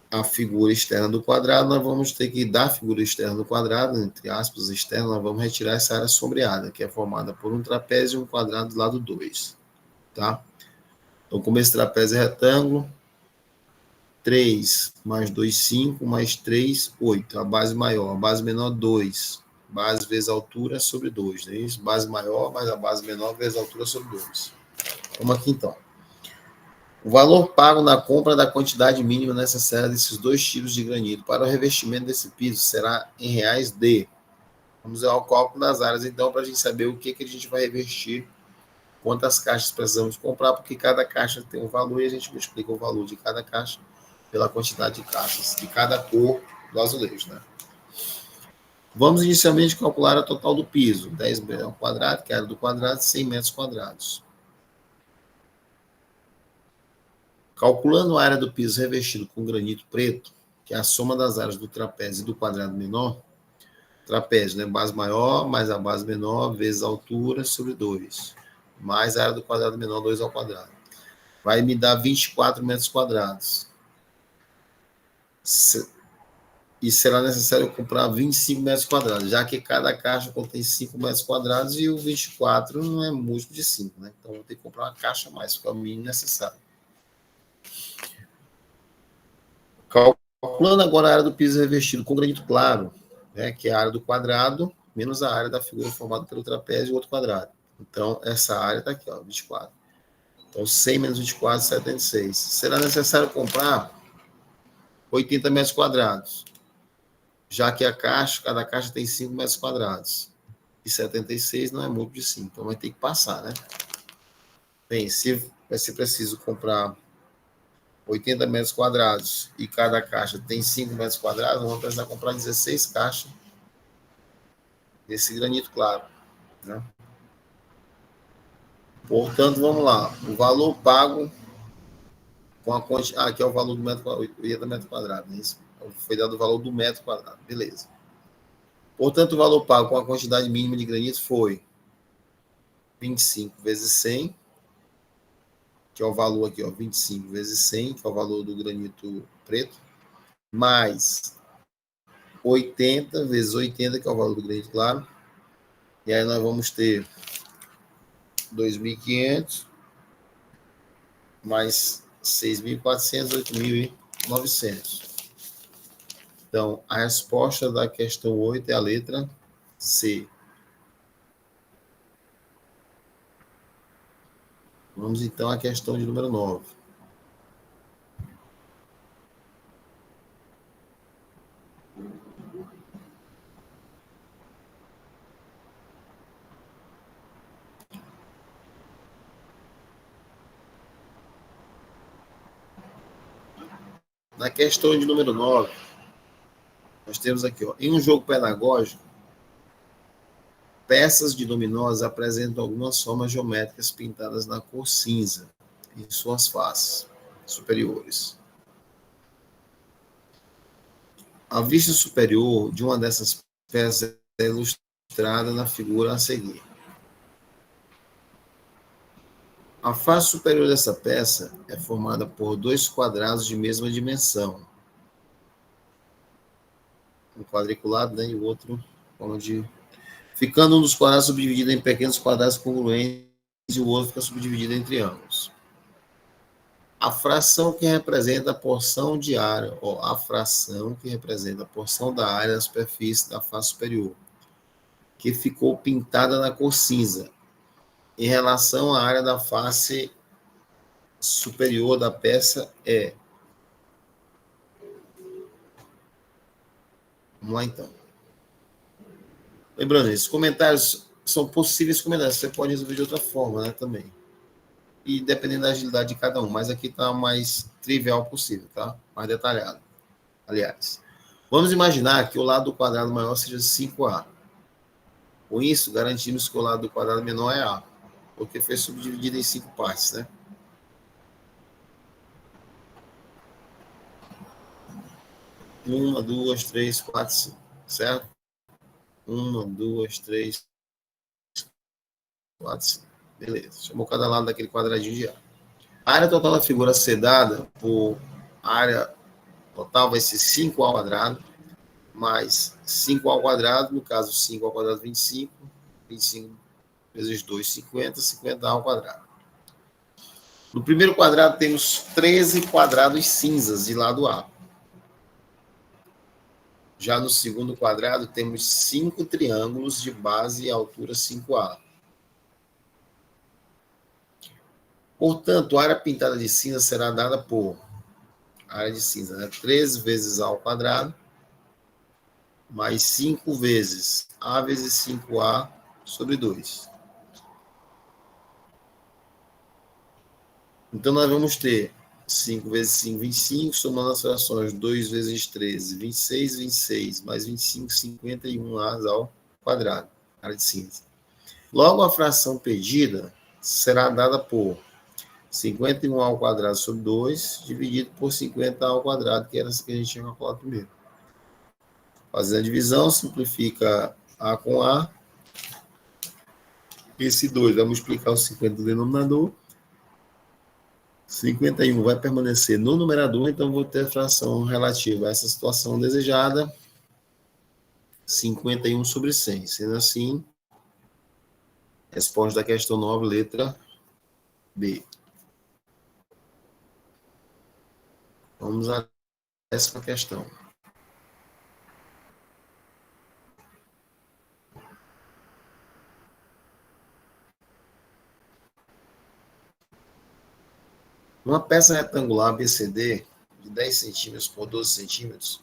A figura externa do quadrado, nós vamos ter que dar a figura externa do quadrado, entre aspas, externa, nós vamos retirar essa área sombreada, que é formada por um trapézio e um quadrado do lado 2, tá? Então, como esse trapézio é retângulo, 3 mais 2, 5, mais 3, 8. A base maior, a base menor, 2. Base vezes a altura sobre 2, não é isso? Base maior mais a base menor vezes a altura sobre 2. Vamos aqui, então. O valor pago na compra da quantidade mínima necessária desses 2 tipos de granito para o revestimento desse piso será em reais de... Vamos ao cálculo das áreas, então, para a gente saber o que a gente vai revestir, quantas caixas precisamos comprar, porque cada caixa tem um valor e a gente multiplica o valor de cada caixa pela quantidade de caixas de cada cor do azulejo, né? Vamos inicialmente calcular a total do piso, 10 metros ao quadrado, que é a área do quadrado, 100 metros quadrados. Calculando a área do piso revestido com granito preto, que é a soma das áreas do trapézio e do quadrado menor, trapézio, né? Base maior mais a base menor vezes a altura sobre 2, mais a área do quadrado menor, 2 ao quadrado. Vai me dar 24 metros quadrados. E será necessário comprar 25 metros quadrados, já que cada caixa contém 5 metros quadrados e o 24 não é múltiplo de 5, né? Então, vou ter que comprar uma caixa a mais, que é o mínimo necessário. Calculando agora a área do piso revestido com granito claro, né, que é a área do quadrado, menos a área da figura formada pelo trapézio e o outro quadrado. Então, essa área está aqui, ó, 24. Então, 100 menos 24, 76. Será necessário comprar 80 metros quadrados, já que cada caixa tem 5 metros quadrados. E 76 não é múltiplo de 5, então vai ter que passar, né? Bem, se vai ser preciso comprar 80 metros quadrados e cada caixa tem 5 metros quadrados, vamos precisar comprar 16 caixas desse granito claro, né? Portanto, vamos lá. O valor pago com a quantidade... aqui é o valor do metro, 80 metros quadrados, né? Isso foi dado o valor do metro quadrado, beleza. Portanto, o valor pago com a quantidade mínima de granito foi 25 vezes 100, que é o valor aqui, ó, 25 vezes 100, que é o valor do granito preto, mais 80 vezes 80, que é o valor do granito claro. E aí nós vamos ter 2.500 mais 6.400, 8.900. Então, a resposta da questão 8 é a letra C. Vamos então à questão de número 9. Na questão de número 9, nós temos aqui, ó, em um jogo pedagógico, peças de dominós apresentam algumas formas geométricas pintadas na cor cinza em suas faces superiores. A vista superior de uma dessas peças é ilustrada na figura a seguir. A face superior dessa peça é formada por 2 quadrados de mesma dimensão. Um quadriculado, né, e o outro onde... ficando um dos quadrados subdividido em pequenos quadrados congruentes e o outro fica subdividido em triângulos. A fração que representa a porção de área, ou a fração que representa a porção da área da superfície da face superior, que ficou pintada na cor cinza, em relação à área da face superior da peça é... Vamos lá, então. Lembrando, esses comentários são possíveis comentários, você pode resolver de outra forma, né, também. E dependendo da agilidade de cada um, mas aqui está o mais trivial possível, tá? Mais detalhado, aliás. Vamos imaginar que o lado do quadrado maior seja 5A. Com isso, garantimos que o lado do quadrado menor é A, porque foi subdividido em 5 partes, né? Uma, duas, três, quatro, 5, certo? Uma, duas, três, quatro, 5. Beleza. Chamou cada lado daquele quadradinho de A. A área total da figura a ser dada por área total vai ser 5 ao quadrado, mais 5 ao quadrado, no caso 5 ao quadrado 25, 25 vezes 2, 50, 50 ao quadrado. No primeiro quadrado temos 13 quadrados cinzas de lado A. Já no segundo quadrado temos 5 triângulos de base e altura 5A. Portanto, a área pintada de cinza será dada por área de cinza, né? 13 vezes A ao quadrado, mais 5 vezes A vezes 5A sobre 2. Então, nós vamos ter 5 vezes 5, 25, somando as frações 2 vezes 13, 26, 26, mais 25, 51 A ao quadrado, área de cinza. Logo, a fração pedida será dada por 51 ao quadrado sobre 2, dividido por 50 ao quadrado, que era essa que a gente tinha calculado primeiro. Fazendo a divisão, simplifica A com A. Esse 2 vai multiplicar o 50 no denominador. 51 vai permanecer no numerador, então vou ter a fração relativa a essa situação desejada, 51 sobre 100. Sendo assim, resposta da questão 9, letra B. Vamos à 10ª questão. Uma peça retangular ABCD de 10 centímetros por 12 centímetros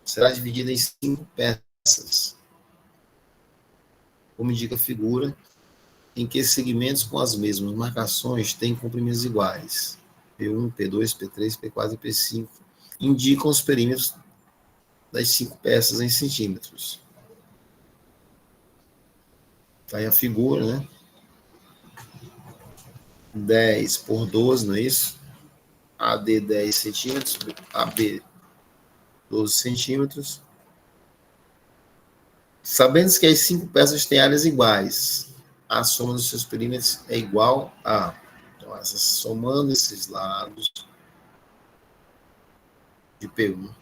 será dividida em 5 peças, como indica a figura, em que segmentos com as mesmas marcações têm comprimentos iguais. P1, P2, P3, P4 e P5 indicam os perímetros das 5 peças em centímetros. Está aí a figura, né? 10 por 12, não é isso? AD 10 centímetros, AB 12 centímetros. Sabendo que as 5 peças têm áreas iguais, a soma dos seus perímetros é igual a... Então, somando esses lados de P1,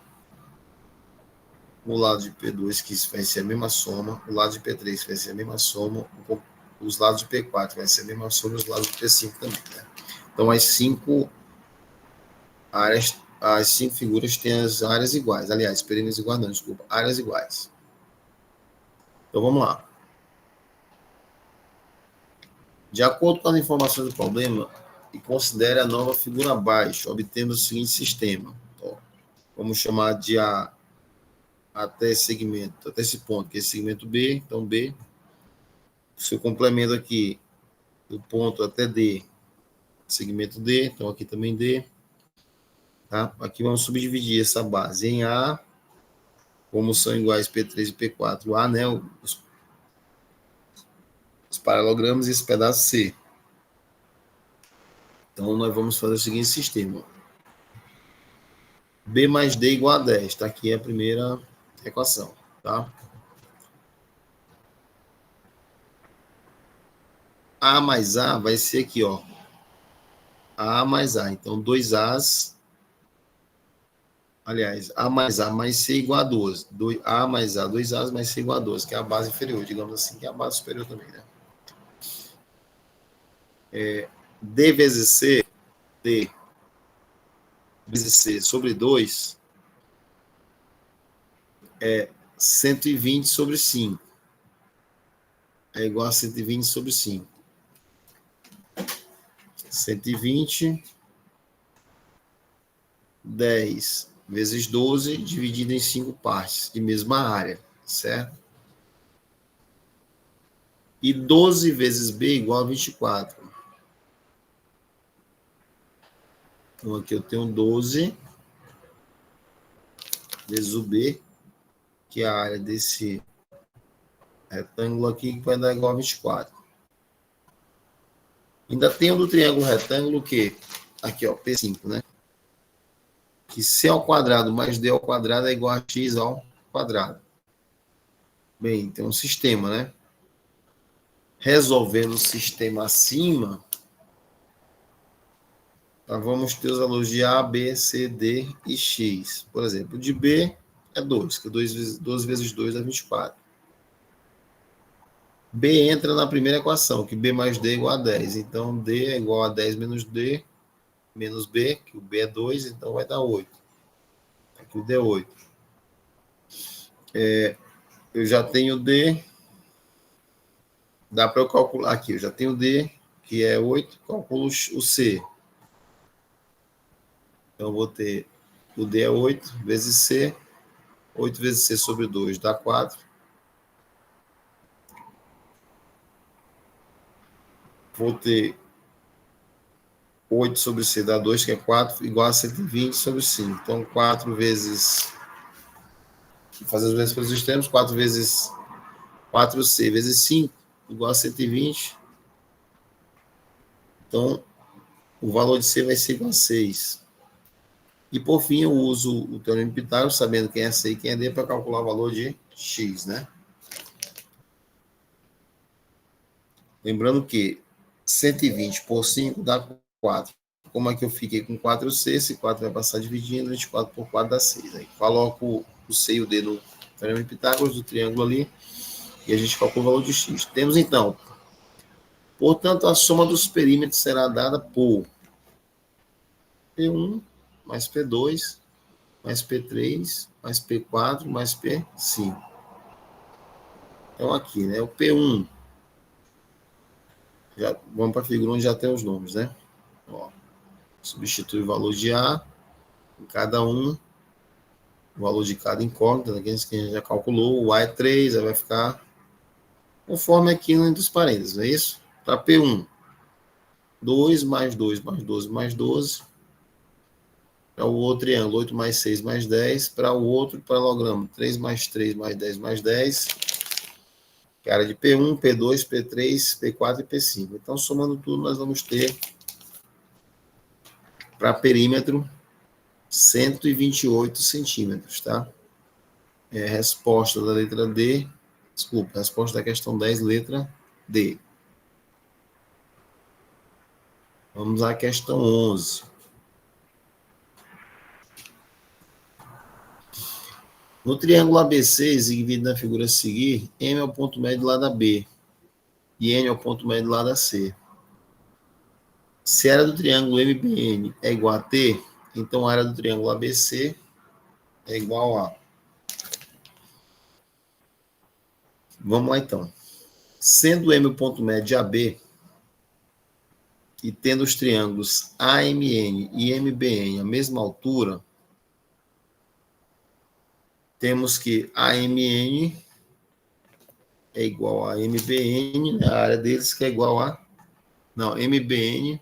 o lado de P2, que vai ser a mesma soma, o lado de P3, que vai ser a mesma soma, os lados de P4, vai ser a mesma soma, e os lados de P5 também. Né? Então, as 5 áreas, as 5 figuras têm as áreas iguais. Aliás, perímetros iguais, não, desculpa, áreas iguais. Então, vamos lá. De acordo com as informações do problema, e considere a nova figura abaixo, obtemos o seguinte sistema. Então, vamos chamar de A até esse segmento, até esse ponto, que é esse segmento B, então B. Se eu complemento aqui do ponto até D, segmento D, então aqui também D. Tá? Aqui vamos subdividir essa base em A, como são iguais P3 e P4, A, né, os paralelogramas e esse pedaço C. Então, nós vamos fazer o seguinte sistema. B mais D igual a 10. Está aqui a primeira equação. Tá? A mais A vai ser aqui, ó. A mais A. Então, 2As. Aliás, A mais C igual a 12. A mais A, 2As mais C igual a 12, que é a base inferior, digamos assim, que é a base superior também, né? D vezes C, D vezes C sobre 2 é 120 sobre 5. É igual a 120 sobre 5. 120, 10 vezes 12, dividido em 5 partes, de mesma área, certo? E 12 vezes B igual a 24. Então, aqui eu tenho 12 vezes o B, que é a área desse retângulo aqui, que vai dar igual a 24. Ainda tem o do triângulo retângulo, que aqui, ó, P5, né? Que C ao quadrado mais D ao quadrado é igual a X ao quadrado. Bem, tem um sistema, né? Resolvendo o sistema acima, nós vamos ter os valores de A, B, C, D e X. Por exemplo, de B é 2, que 12 vezes 2 é 24. B entra na primeira equação, que B mais D é igual a 10. Então, D é igual a 10 menos D, menos B, que o B é 2, então vai dar 8. Aqui o D é 8. Eu já tenho D, dá para eu calcular aqui, eu já tenho D, que é 8, calculo o C. Então, vou ter o D é 8 vezes C, 8 vezes C sobre 2 dá 4. Vou ter 8 sobre C dá 2, que é 4, igual a 120 sobre 5. Então, 4 vezes... Fazer as vezes pelos extremos, 4 vezes 4C vezes 5, igual a 120. Então, o valor de C vai ser igual a 6. E, por fim, eu uso o teorema de Pitágoras, sabendo quem é C e quem é D, para calcular o valor de X, né? Lembrando que 120 por 5 dá 4. Como é que eu fiquei com 4C? Esse 4 vai passar dividindo, 24 por 4 dá 6. Aí coloco o C e o D no teorema de Pitágoras, do triângulo ali, e a gente calcula o valor de X. Temos, então, portanto, a soma dos perímetros será dada por P1 mais P2 mais P3 mais P4 mais P5. Então, aqui, né? O P1, já, vamos para a figura onde já tem os nomes, né? Ó, substitui o valor de A em cada um, o valor de cada incógnita, daqueles que a gente já calculou, o A é 3, aí vai ficar conforme aqui entre os parênteses, não é isso? Para P1, 2 mais 2 mais 12 mais 12. Para o outro triângulo, 8 mais 6 mais 10. Para o outro paralelogramo, 3 mais 3 mais 10 mais 10. Que é a área de P1, P2, P3, P4 e P5. Então, somando tudo, nós vamos ter, para perímetro, 128 centímetros, tá? É a resposta da letra D. Desculpa, a resposta da questão 10, letra D. Vamos à questão 11. No triângulo ABC, exibido na figura a seguir, M é o ponto médio do lado B e N é o ponto médio do lado C. Se a área do triângulo MBN é igual a T, então a área do triângulo ABC é igual a... Vamos lá, então. Sendo M o ponto médio de AB e tendo os triângulos AMN e MBN a mesma altura, temos que AMN é igual a MBN, né? A área deles que é igual a... Não, MBN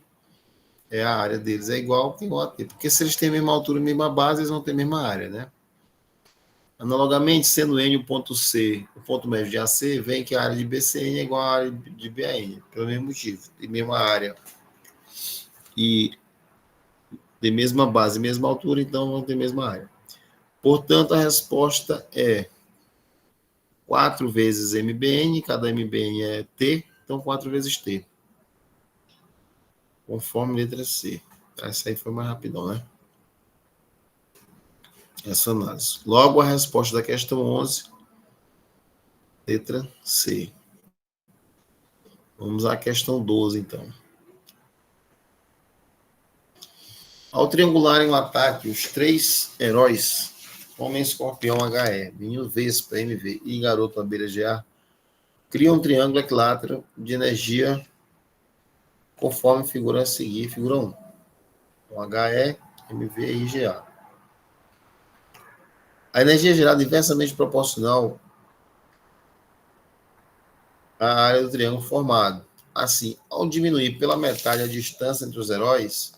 é a área deles é igual a T. Porque se eles têm a mesma altura e a mesma base, eles vão ter a mesma área, né? Analogamente, sendo N o ponto C, o ponto médio de AC, vem que a área de BCN é igual à área de BAN, pelo mesmo motivo. Tem mesma área e de mesma base, mesma altura, então vão ter a mesma área. Portanto, a resposta é 4 vezes MBN, cada MBN é T, então 4 vezes T. Conforme letra C. Essa aí foi mais rapidão, né? Essa análise. Logo, a resposta da questão 11, letra C. Vamos à questão 12, então. Ao triangularem o ataque, os três heróis, Homem Escorpião HE, Menino Vespa MV e Garoto Abelha GA, criam um triângulo equilátero de energia conforme figura a seguir, figura 1. Então, HE, MV e GA. A energia é gerada inversamente proporcional à área do triângulo formado. Assim, ao diminuir pela metade a distância entre os heróis,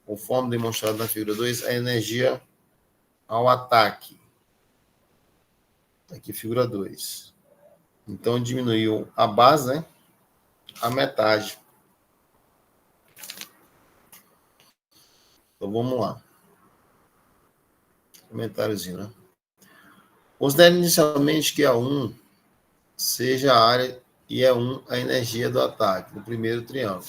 conforme demonstrado na figura 2, a energia ao ataque. Aqui, figura 2. Então, diminuiu a base, né? A metade. Então, vamos lá. Comentáriozinho, né? Considere inicialmente que A1 seja a área e E1 a energia do ataque, no primeiro triângulo.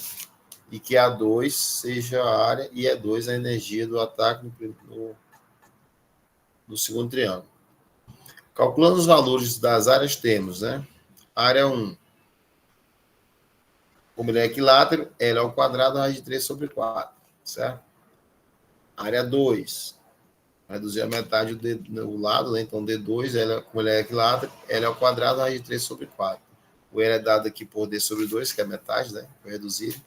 E que A2 seja a área e E2 a energia do ataque no segundo triângulo. Calculando os valores das áreas, temos, né? Área 1, como ele é equilátero, L ao quadrado, raiz de 3 sobre 4, certo? Área 2, reduzir a metade do lado, né? Então, D2, como ele é equilátero, L ao quadrado, raiz de 3 sobre 4. O N é dado aqui por D sobre 2, que é metade, né? Foi reduzido.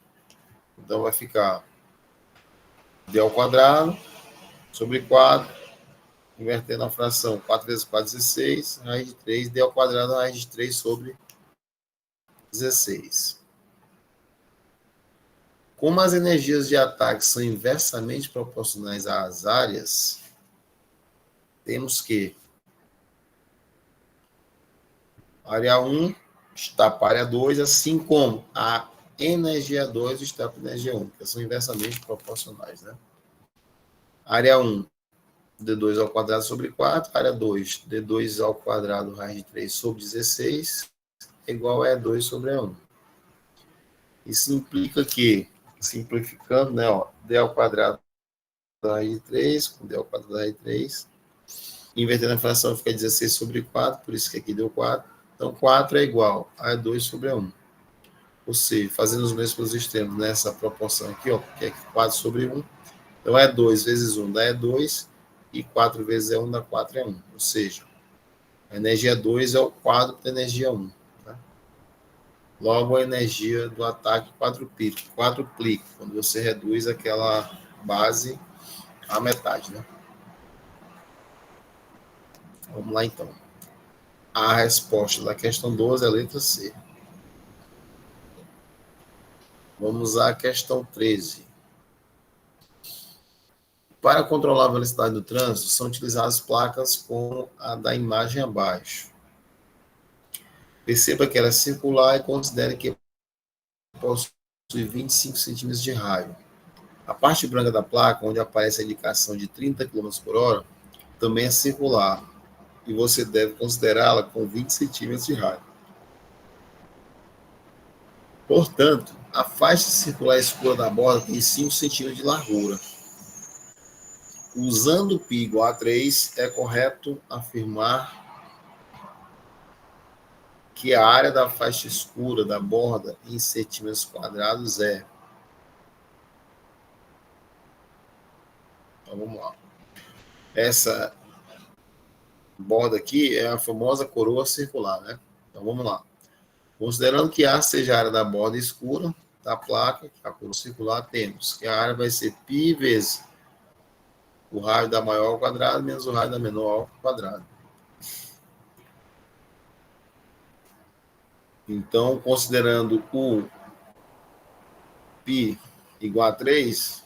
Então, vai ficar D ao quadrado sobre 4, invertendo a fração. 4 vezes 4, 16, raiz de 3, D ao quadrado, raiz de 3 sobre 16. Como as energias de ataque são inversamente proporcionais às áreas, temos que área 1 está para a área 2, assim como a energia 2 está para a energia 1, que são inversamente proporcionais, né? Área 1, D2 ao quadrado sobre 4, área 2, D2 ao quadrado, raiz de 3 sobre 16, igual a E2 sobre E1. Isso implica que, simplificando, né, ó, D ao quadrado da raiz de 3, com D ao quadrado da raiz de 3, invertendo a fração fica 16 sobre 4, por isso que aqui deu 4. Então, 4 é igual a 2 sobre 1. Ou seja, fazendo os mesmos extremos nessa proporção aqui, ó, que é 4 sobre 1. Então, é 2 vezes 1 dá 2, e 4 vezes 1 dá 4 é 1. Ou seja, a energia 2 é o quádruplo da energia 1. Tá? Logo, a energia do ataque quadruplica, quando você reduz aquela base à metade. Né? Vamos lá, então. A resposta da questão 12 é a letra C. Vamos à questão 13. Para controlar a velocidade do trânsito, são utilizadas placas como a da imagem abaixo. Perceba que ela é circular e considere que possui 25 centímetros de raio. A parte branca da placa, onde aparece a indicação de 30 km por hora, também é circular, e você deve considerá-la com 20 centímetros de raio. Portanto, a faixa circular escura da borda tem 5 centímetros de largura. Usando o π igual a 3, é correto afirmar que a área da faixa escura da borda em centímetros quadrados é. Então, vamos lá. Essa borda aqui é a famosa coroa circular, né? Então, vamos lá. Considerando que A seja a área da borda escura da placa, a coroa circular, temos que a área vai ser π vezes o raio da maior ao quadrado menos o raio da menor ao quadrado. Então, considerando o π igual a 3,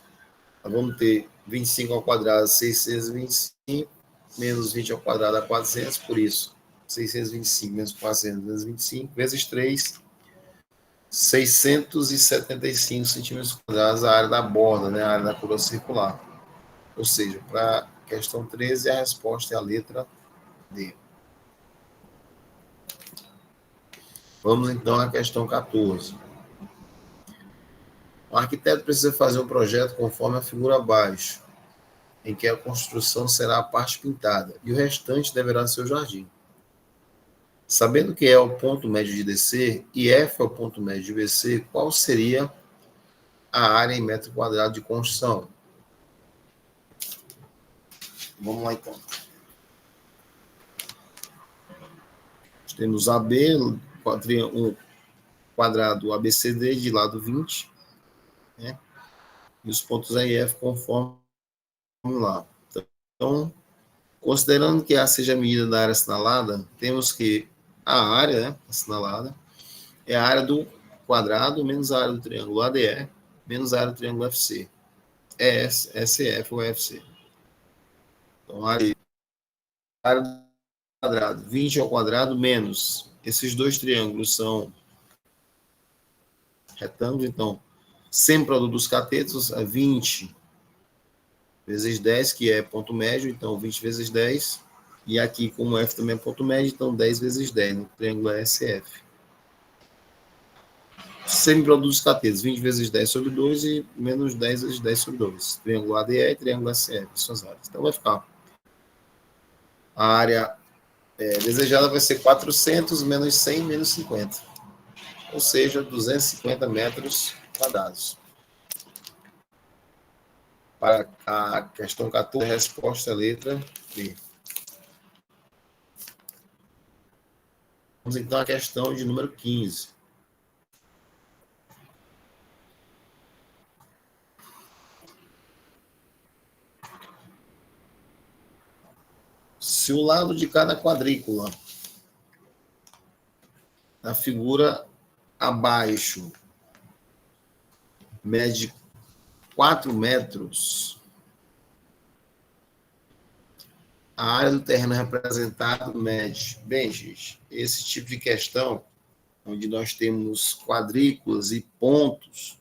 nós vamos ter 25 ao quadrado, 625, menos 20 ao quadrado dá 400, por isso, 625 menos 400 menos 25, vezes 3, 675 centímetros quadrados a área da borda, né, a área da coroa circular. Ou seja, para a questão 13, a resposta é a letra D. Vamos então à questão 14. O arquiteto precisa fazer um projeto conforme a figura abaixo, em que a construção será a parte pintada e o restante deverá ser o jardim. Sabendo que é o ponto médio de DC e F é o ponto médio de BC, qual seria a área em metro quadrado de construção? Vamos lá, então. Temos AB, um quadrado ABCD de lado 20, né? E os pontos A e F conforme lá. Então, considerando que A seja a medida da área assinalada, temos que a área, né, assinalada é a área do quadrado menos a área do triângulo ADE menos a área do triângulo FC. É SF ou FC. Então, a área do quadrado, 20 ao quadrado menos. Esses dois triângulos são retângulos, então, sempre produto dos catetos é 20 vezes 10, que é ponto médio, então 20 vezes 10. E aqui, como F também é ponto médio, então 10 vezes 10, no triângulo é SF. Sempre produto dos catetos, 20 vezes 10 sobre 2 e menos 10 vezes 10 sobre 2. Triângulo ADE e triângulo SF, suas áreas. Então vai ficar. A área desejada vai ser 400 menos 100 menos 50. Ou seja, 250 metros quadrados. Para a questão 14, a resposta é a letra B. Vamos então à questão de número 15. Se o lado de cada quadrícula da figura abaixo mede 4 metros, a área do terreno representado mede. Bem, gente, esse tipo de questão, onde nós temos quadrículas e pontos,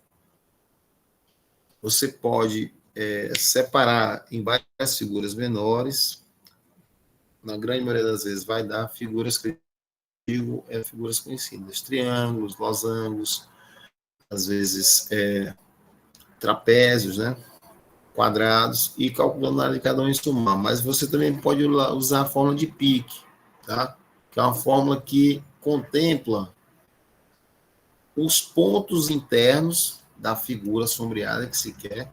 você pode separar em várias figuras menores. Na grande maioria das vezes vai dar figuras que eu digo, figuras conhecidas, triângulos, losangos, às vezes trapézios, né? Quadrados, e calculando a área de cada um em sumar. Mas você também pode usar a fórmula de Pique, tá? Que é uma fórmula que contempla os pontos internos da figura sombreada que se quer,